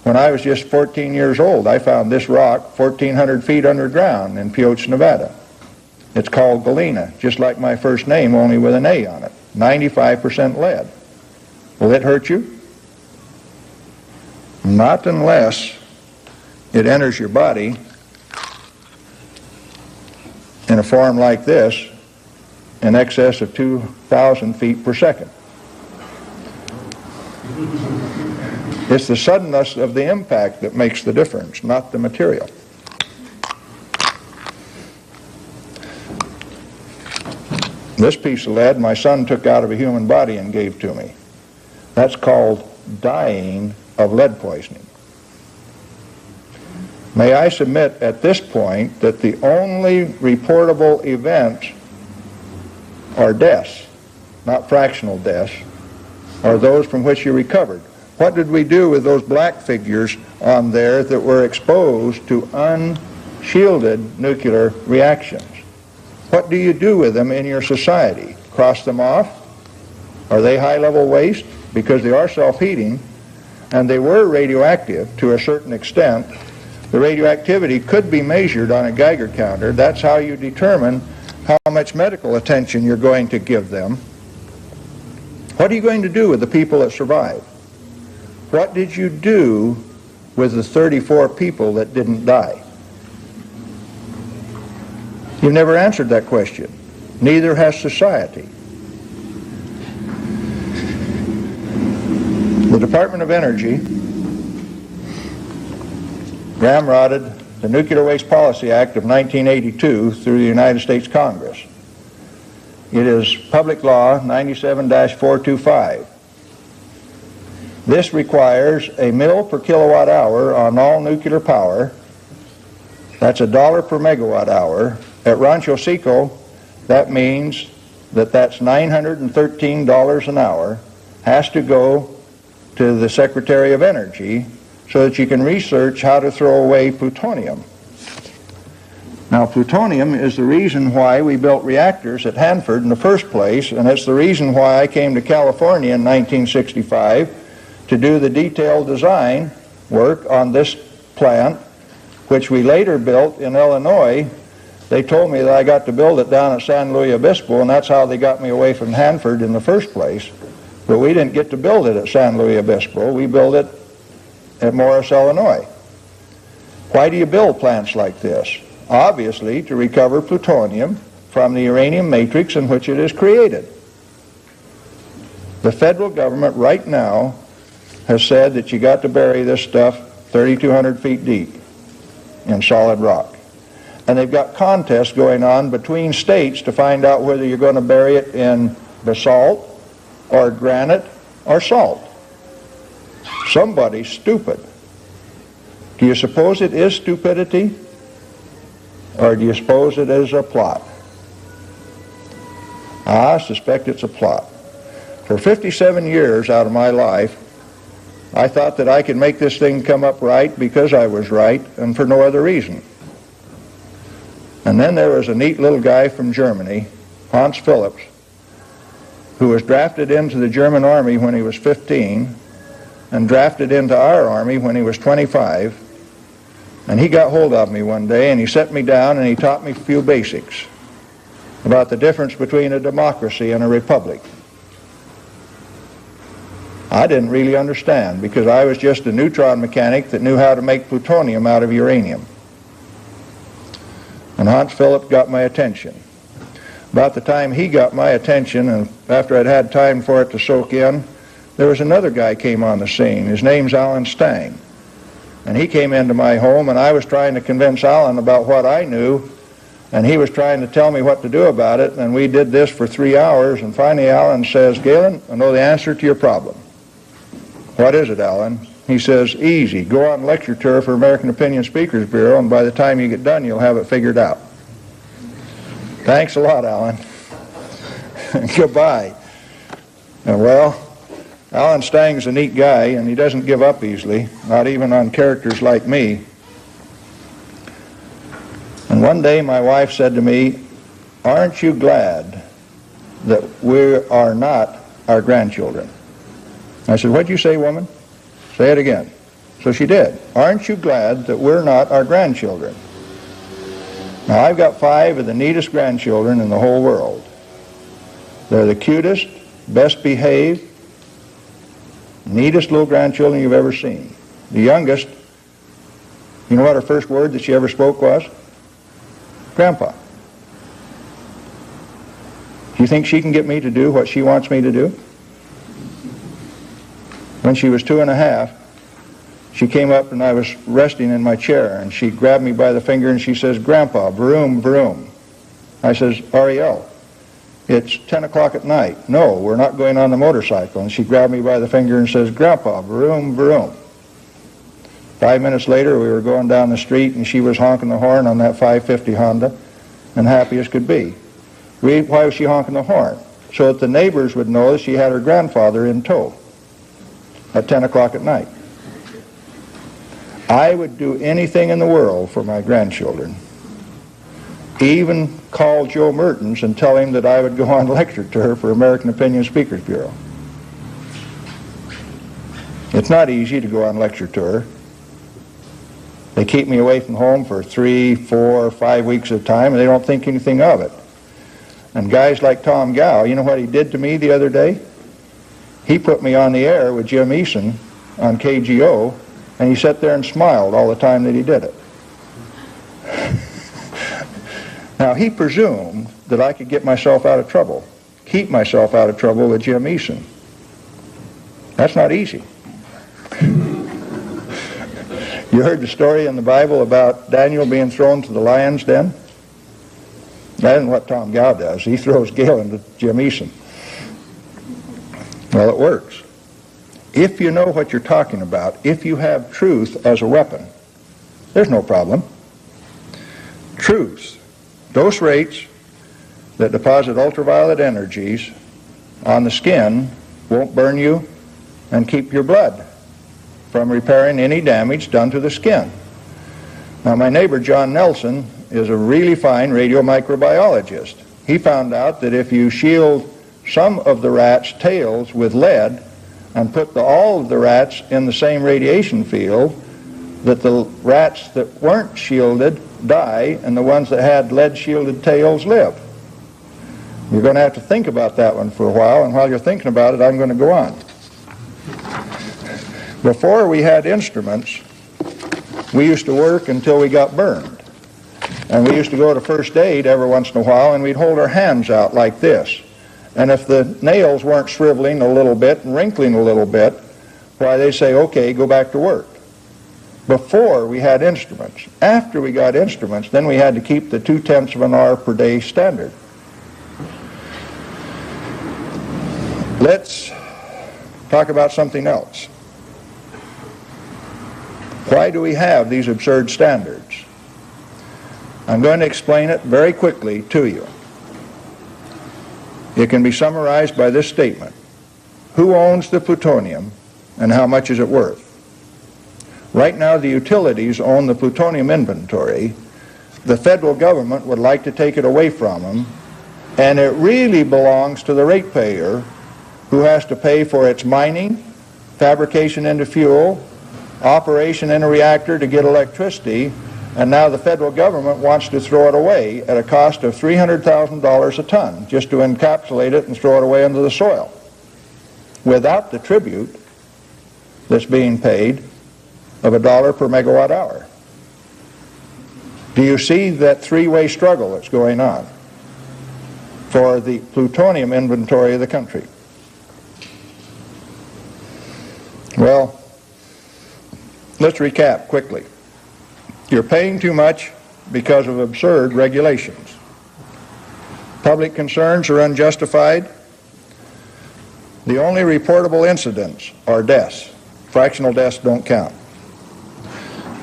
When I was just 14 years old, I found this rock 1,400 feet underground in Pioche, Nevada. It's called galena, just like my first name, only with an A on it. 95% lead. Will it hurt you? Not unless it enters your body in a form like this, in excess of 2,000 feet per second. It's the suddenness of the impact that makes the difference, not the material. This piece of lead my son took out of a human body and gave to me. That's called dying of lead poisoning. May I submit at this point that the only reportable events are deaths, not fractional deaths, are those from which you recovered. What did we do with those black figures on there that were exposed to unshielded nuclear reactions? What do you do with them in your society? Cross them off? Are they high-level waste? Because they are self-heating, and they were radioactive to a certain extent. The radioactivity could be measured on a Geiger counter. That's how you determine how much medical attention you're going to give them. What are you going to do with the people that survived? What did you do with the 34 people that didn't die? You've never answered that question. Neither has society. The Department of Energy ramrodded the Nuclear Waste Policy Act of 1982 through the United States Congress. It is Public Law 97-425. This requires a mil per kilowatt hour on all nuclear power. That's $1 per megawatt hour. At Rancho Seco, that means that's $913 an hour has to go to the Secretary of Energy so that you can research how to throw away plutonium. Now, plutonium is the reason why we built reactors at Hanford in the first place, and it's the reason why I came to California in 1965 to do the detailed design work on this plant, which we later built in Illinois. They told me that I got to build it down at San Luis Obispo, and that's how they got me away from Hanford in the first place. But we didn't get to build it at San Luis Obispo. We built it at Morris, Illinois. Why do you build plants like this? Obviously, to recover plutonium from the uranium matrix in which it is created. The federal government right now has said that you got to bury this stuff 3,200 feet deep in solid rock. And they've got contests going on between states to find out whether you're going to bury it in basalt or granite or salt. Somebody's stupid. Do you suppose it is stupidity? Or do you suppose it is a plot? I suspect it's a plot. For 57 years out of my life, I thought that I could make this thing come up right because I was right and for no other reason. And then there was a neat little guy from Germany, Hans Phillips, who was drafted into the German army when he was 15 and drafted into our army when he was 25. And he got hold of me one day and he set me down and he taught me a few basics about the difference between a democracy and a republic. I didn't really understand because I was just a neutron mechanic that knew how to make plutonium out of uranium. And Hans Philip got my attention. About the time he got my attention, and after I'd had time for it to soak in, there was another guy came on the scene. His name's Alan Stang. And he came into my home, and I was trying to convince Alan about what I knew, and he was trying to tell me what to do about it, and we did this for 3 hours, and finally Alan says, "Galen, I know the answer to your problem." "What is it, Alan?" He says, "Easy. Go on lecture tour for American Opinion Speakers Bureau, and by the time you get done, you'll have it figured out." Thanks a lot, Alan. Goodbye. Well, Alan Stang's a neat guy, and he doesn't give up easily, not even on characters like me. And one day my wife said to me, "Aren't you glad that we are not our grandchildren?" I said, "What'd you say, woman?" "Say it again." So she did. "Aren't you glad that we're not our grandchildren?" Now, I've got 5 of the neatest grandchildren in the whole world. They're the cutest, best behaved, neatest little grandchildren you've ever seen. The youngest, you know what her first word that she ever spoke was? Grandpa. Do you think she can get me to do what she wants me to do? When she was 2.5, she came up and I was resting in my chair and she grabbed me by the finger and she says, Grandpa, vroom, vroom. I says, Ariel, it's 10 o'clock at night. No, we're not going on the motorcycle. And she grabbed me by the finger and says, Grandpa, vroom, vroom. 5 minutes later, we were going down the street and she was honking the horn on that 550 Honda and happy as could be. Why was she honking the horn? So that the neighbors would know that she had her grandfather in tow at 10 o'clock at night. I would do anything in the world for my grandchildren. Even call Joe Mertens and tell him that I would go on lecture to her for American Opinion Speakers Bureau. It's not easy to go on lecture to her. They keep me away from home for 3, 4, 5 weeks at a time, and they don't think anything of it. And guys like Tom Gow, you know what he did to me the other day? He put me on the air with Jim Eason on KGO, and he sat there and smiled all the time that he did it. Now, he presumed that I could get myself out of trouble, keep myself out of trouble with Jim Eason. That's not easy. You heard the story in the Bible about Daniel being thrown to the lion's den? That isn't what Tom Gow does. He throws Galen to Jim Eason. Well, it works. If you know what you're talking about, if you have truth as a weapon, there's no problem. Truth, dose rates that deposit ultraviolet energies on the skin won't burn you and keep your blood from repairing any damage done to the skin. Now, my neighbor John Nelson is a really fine radiomicrobiologist. He found out that if you shield some of the rats' tails with lead and put all of the rats in the same radiation field, that the rats that weren't shielded die and the ones that had lead-shielded tails live. You're going to have to think about that one for a while, and while you're thinking about it, I'm going to go on. Before we had instruments, we used to work until we got burned. And we used to go to first aid every once in a while, and we'd hold our hands out like this. And if the nails weren't shriveling a little bit and wrinkling a little bit, why, they say, okay, go back to work. Before we had instruments. After we got instruments, then we had to keep the 0.2 of an hour per day standard. Let's talk about something else. Why do we have these absurd standards? I'm going to explain it very quickly to you. It can be summarized by this statement. Who owns the plutonium and how much is it worth? Right now the utilities own the plutonium inventory. The federal government would like to take it away from them, and it really belongs to the ratepayer, who has to pay for its mining, fabrication into fuel, operation in a reactor to get electricity, and now the federal government wants to throw it away at a cost of $300,000 a ton, just to encapsulate it and throw it away into the soil, without the tribute that's being paid of $1 per megawatt hour. Do you see that three-way struggle that's going on for the plutonium inventory of the country? Well, let's recap quickly. You're paying too much because of absurd regulations. Public concerns are unjustified. The only reportable incidents are deaths. Fractional deaths don't count.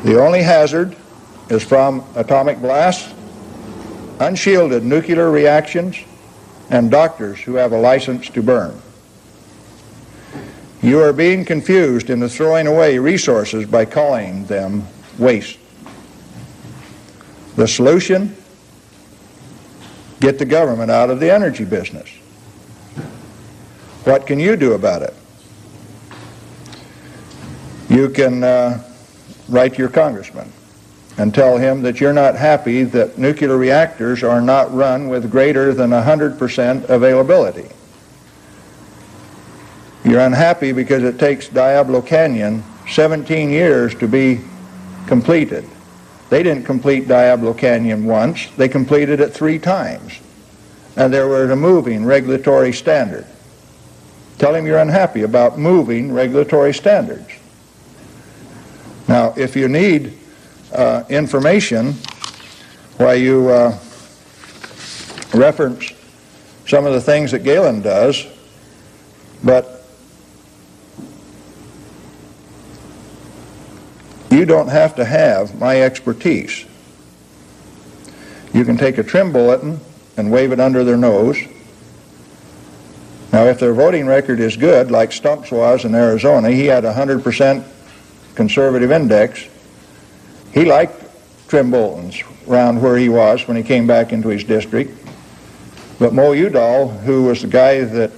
The only hazard is from atomic blasts, unshielded nuclear reactions, and doctors who have a license to burn. You are being confused into throwing away resources by calling them waste. The solution? Get the government out of the energy business. What can you do about it? You can write to your congressman and tell him that you're not happy that nuclear reactors are not run with greater than 100% availability. You're unhappy because it takes Diablo Canyon 17 years to be completed. They didn't complete Diablo Canyon once, they completed it 3 times. And there was a moving regulatory standard. Tell him you're unhappy about moving regulatory standards. Now, if you need information, why you reference some of the things that Galen does, but you don't have to have my expertise. You can take a trim bulletin and wave it under their nose. Now, if their voting record is good, like Stump's was in Arizona, he had 100% conservative index. He liked trim bulletins around where he was when he came back into his district. But Mo Udall, who was the guy that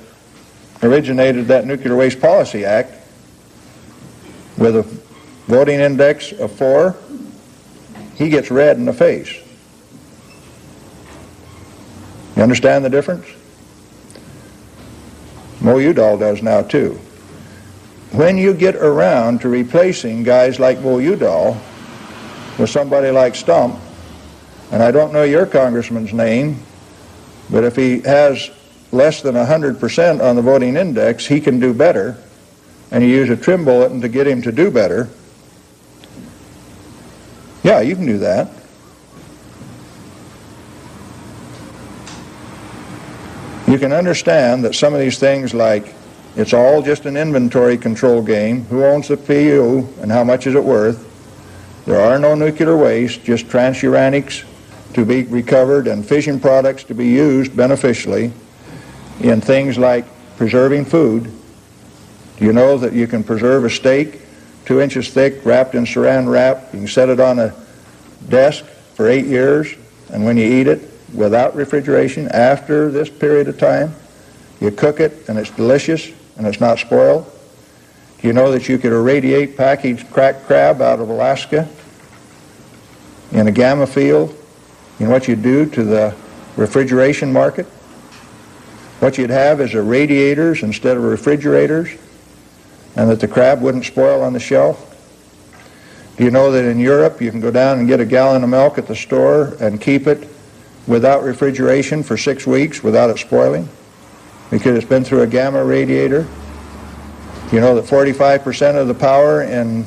originated that Nuclear Waste Policy Act, with a voting index of 4, he gets red in the face. You understand the difference? Mo Udall does now too. When you get around to replacing guys like Mo Udall with somebody like Stump, and I don't know your congressman's name, but if he has less than 100% on the voting index, he can do better, and you use a trim bulletin to get him to do better, yeah, you can do that. You can understand that some of these things, like it's all just an inventory control game, who owns the PU and how much is it worth, there are no nuclear waste, just transuranics to be recovered and fission products to be used beneficially in things like preserving food. Do you know that you can preserve a steak 2 inches thick wrapped in saran wrap? You can set it on a desk for 8 years, and when you eat it without refrigeration, after this period of time, you cook it and it's delicious and it's not spoiled. Do you know that you could irradiate packaged cracked crab out of Alaska in a gamma field? You know what you'd do to the refrigeration market? What you'd have is irradiators instead of refrigerators, and that the crab wouldn't spoil on the shelf. Do you know that in Europe you can go down and get a gallon of milk at the store and keep it without refrigeration for 6 weeks without it spoiling because it's been through a gamma radiator? Do you know that 45% of the power in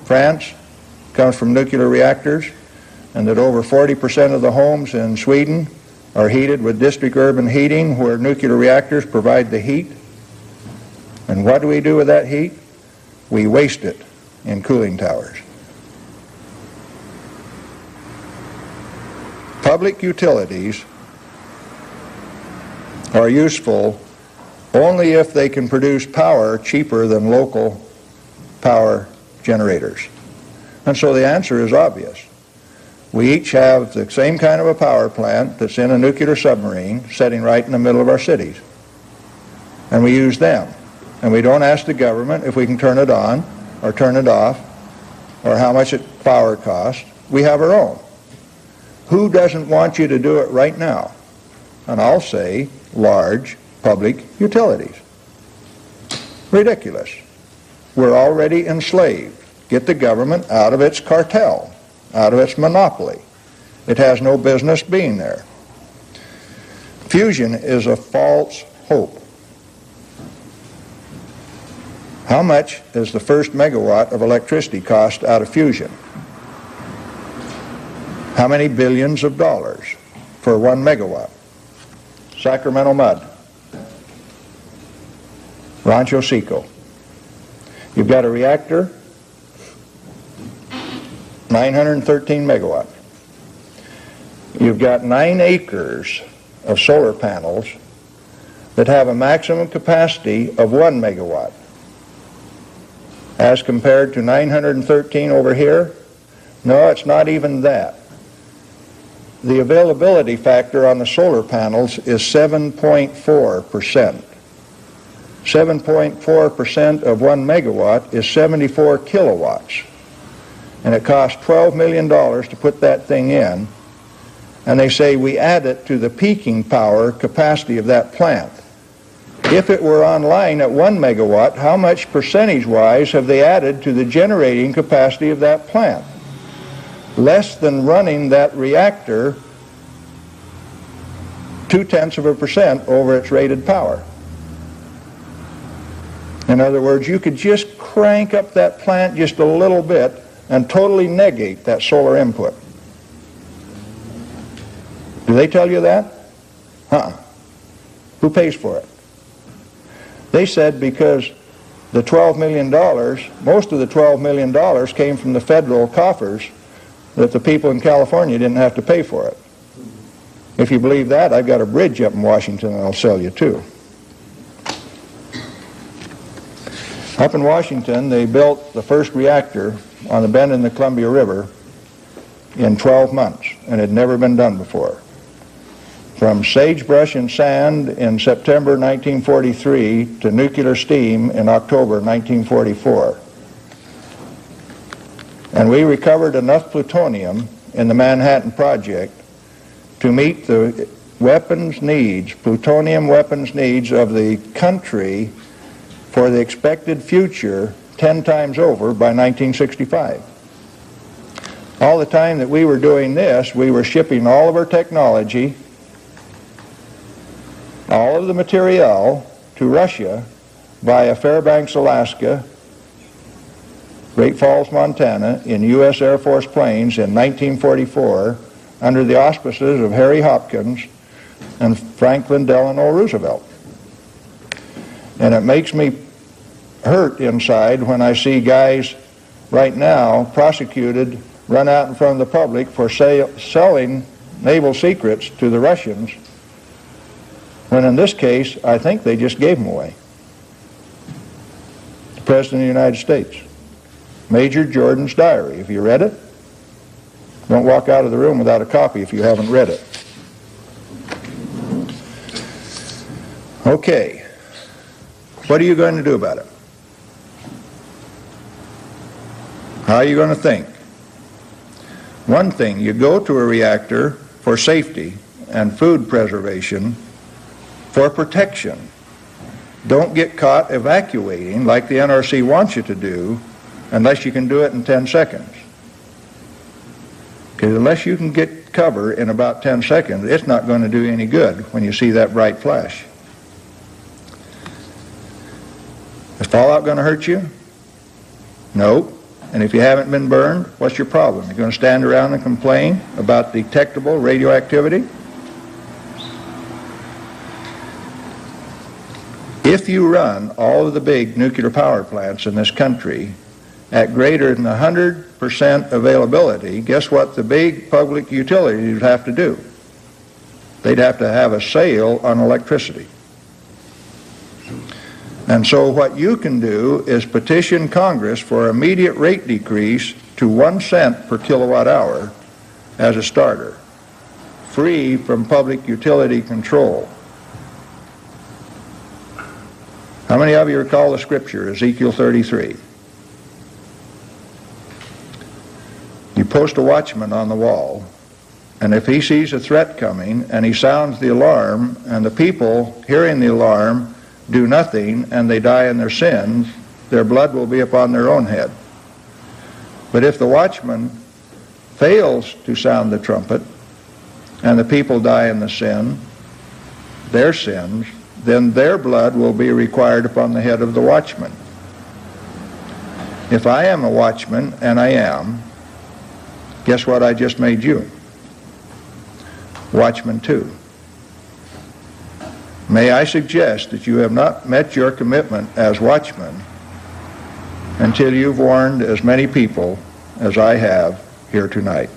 France comes from nuclear reactors, and that over 40% of the homes in Sweden are heated with district urban heating where nuclear reactors provide the heat? And what do we do with that heat? We waste it in cooling towers. Public utilities are useful only if they can produce power cheaper than local power generators. And so the answer is obvious. We each have the same kind of a power plant that's in a nuclear submarine sitting right in the middle of our cities. And we use them. And we don't ask the government if we can turn it on or turn it off or how much power costs. We have our own. Who doesn't want you to do it right now? And I'll say large public utilities. Ridiculous. We're already enslaved. Get the government out of its cartel, out of its monopoly. It has no business being there. Fusion is a false hope. How much does the first megawatt of electricity cost out of fusion? How many billions of dollars for 1 megawatt? Sacramento Mud, Rancho Seco. You've got a reactor, 913 megawatt. You've got 9 acres of solar panels that have a maximum capacity of 1 megawatt. As compared to 913 over here, no, it's not even that. The availability factor on the solar panels is 7.4%. 7.4% of 1 megawatt is 74 kilowatts. And it costs $12 million to put that thing in. And they say we add it to the peaking power capacity of that plant. If it were online at 1 megawatt, how much percentage-wise have they added to the generating capacity of that plant? Less than running that reactor 0.2% over its rated power. In other words, you could just crank up that plant just a little bit and totally negate that solar input. Do they tell you that? Who pays for it? They said because the $12 million, most of the $12 million came from the federal coffers, that the people in California didn't have to pay for it. If you believe that, I've got a bridge up in Washington that I'll sell you too. Up in Washington, they built the first reactor on the bend in the Columbia River in 12 months, and it had never been done before. From sagebrush and sand in September 1943 to nuclear steam in October 1944. And we recovered enough plutonium in the Manhattan Project to meet the weapons needs, plutonium weapons needs of the country for the expected future 10 times over by 1965. All the time that we were doing this, we were shipping all of our technology, all of the material to Russia via Fairbanks, Alaska, Great Falls, Montana, in U.S. Air Force planes in 1944 under the auspices of Harry Hopkins and Franklin Delano Roosevelt. And it makes me hurt inside when I see guys right now prosecuted, run out in front of the public for selling naval secrets to the Russians, when in this case, I think they just gave them away. The President of the United States. Major Jordan's diary. Have you read it? Don't walk out of the room without a copy if you haven't read it. Okay. What are you going to do about it? How are you going to think? One thing, you go to a reactor for safety and food preservation, for protection. Don't get caught evacuating like the NRC wants you to do unless you can do it in 10 seconds. Because unless you can get cover in about 10 seconds, it's not going to do any good when you see that bright flash. Is fallout going to hurt you? No. And if you haven't been burned, what's your problem? You're going to stand around and complain about detectable radioactivity? If you run all of the big nuclear power plants in this country at greater than 100% availability, guess what the big public utilities would have to do? They'd have to have a sale on electricity. And so what you can do is petition Congress for immediate rate decrease to 1 cent per kilowatt hour as a starter, free from public utility control. How many of you recall the scripture, Ezekiel 33? You post a watchman on the wall, and if he sees a threat coming and he sounds the alarm, and the people hearing the alarm do nothing and they die in their sins, their blood will be upon their own head. But if the watchman fails to sound the trumpet and the people die in the sin, their sins, then their blood will be required upon the head of the watchman. If I am a watchman, and I am, guess what I just made you? Watchman too. May I suggest that you have not met your commitment as watchmen until you've warned as many people as I have here tonight.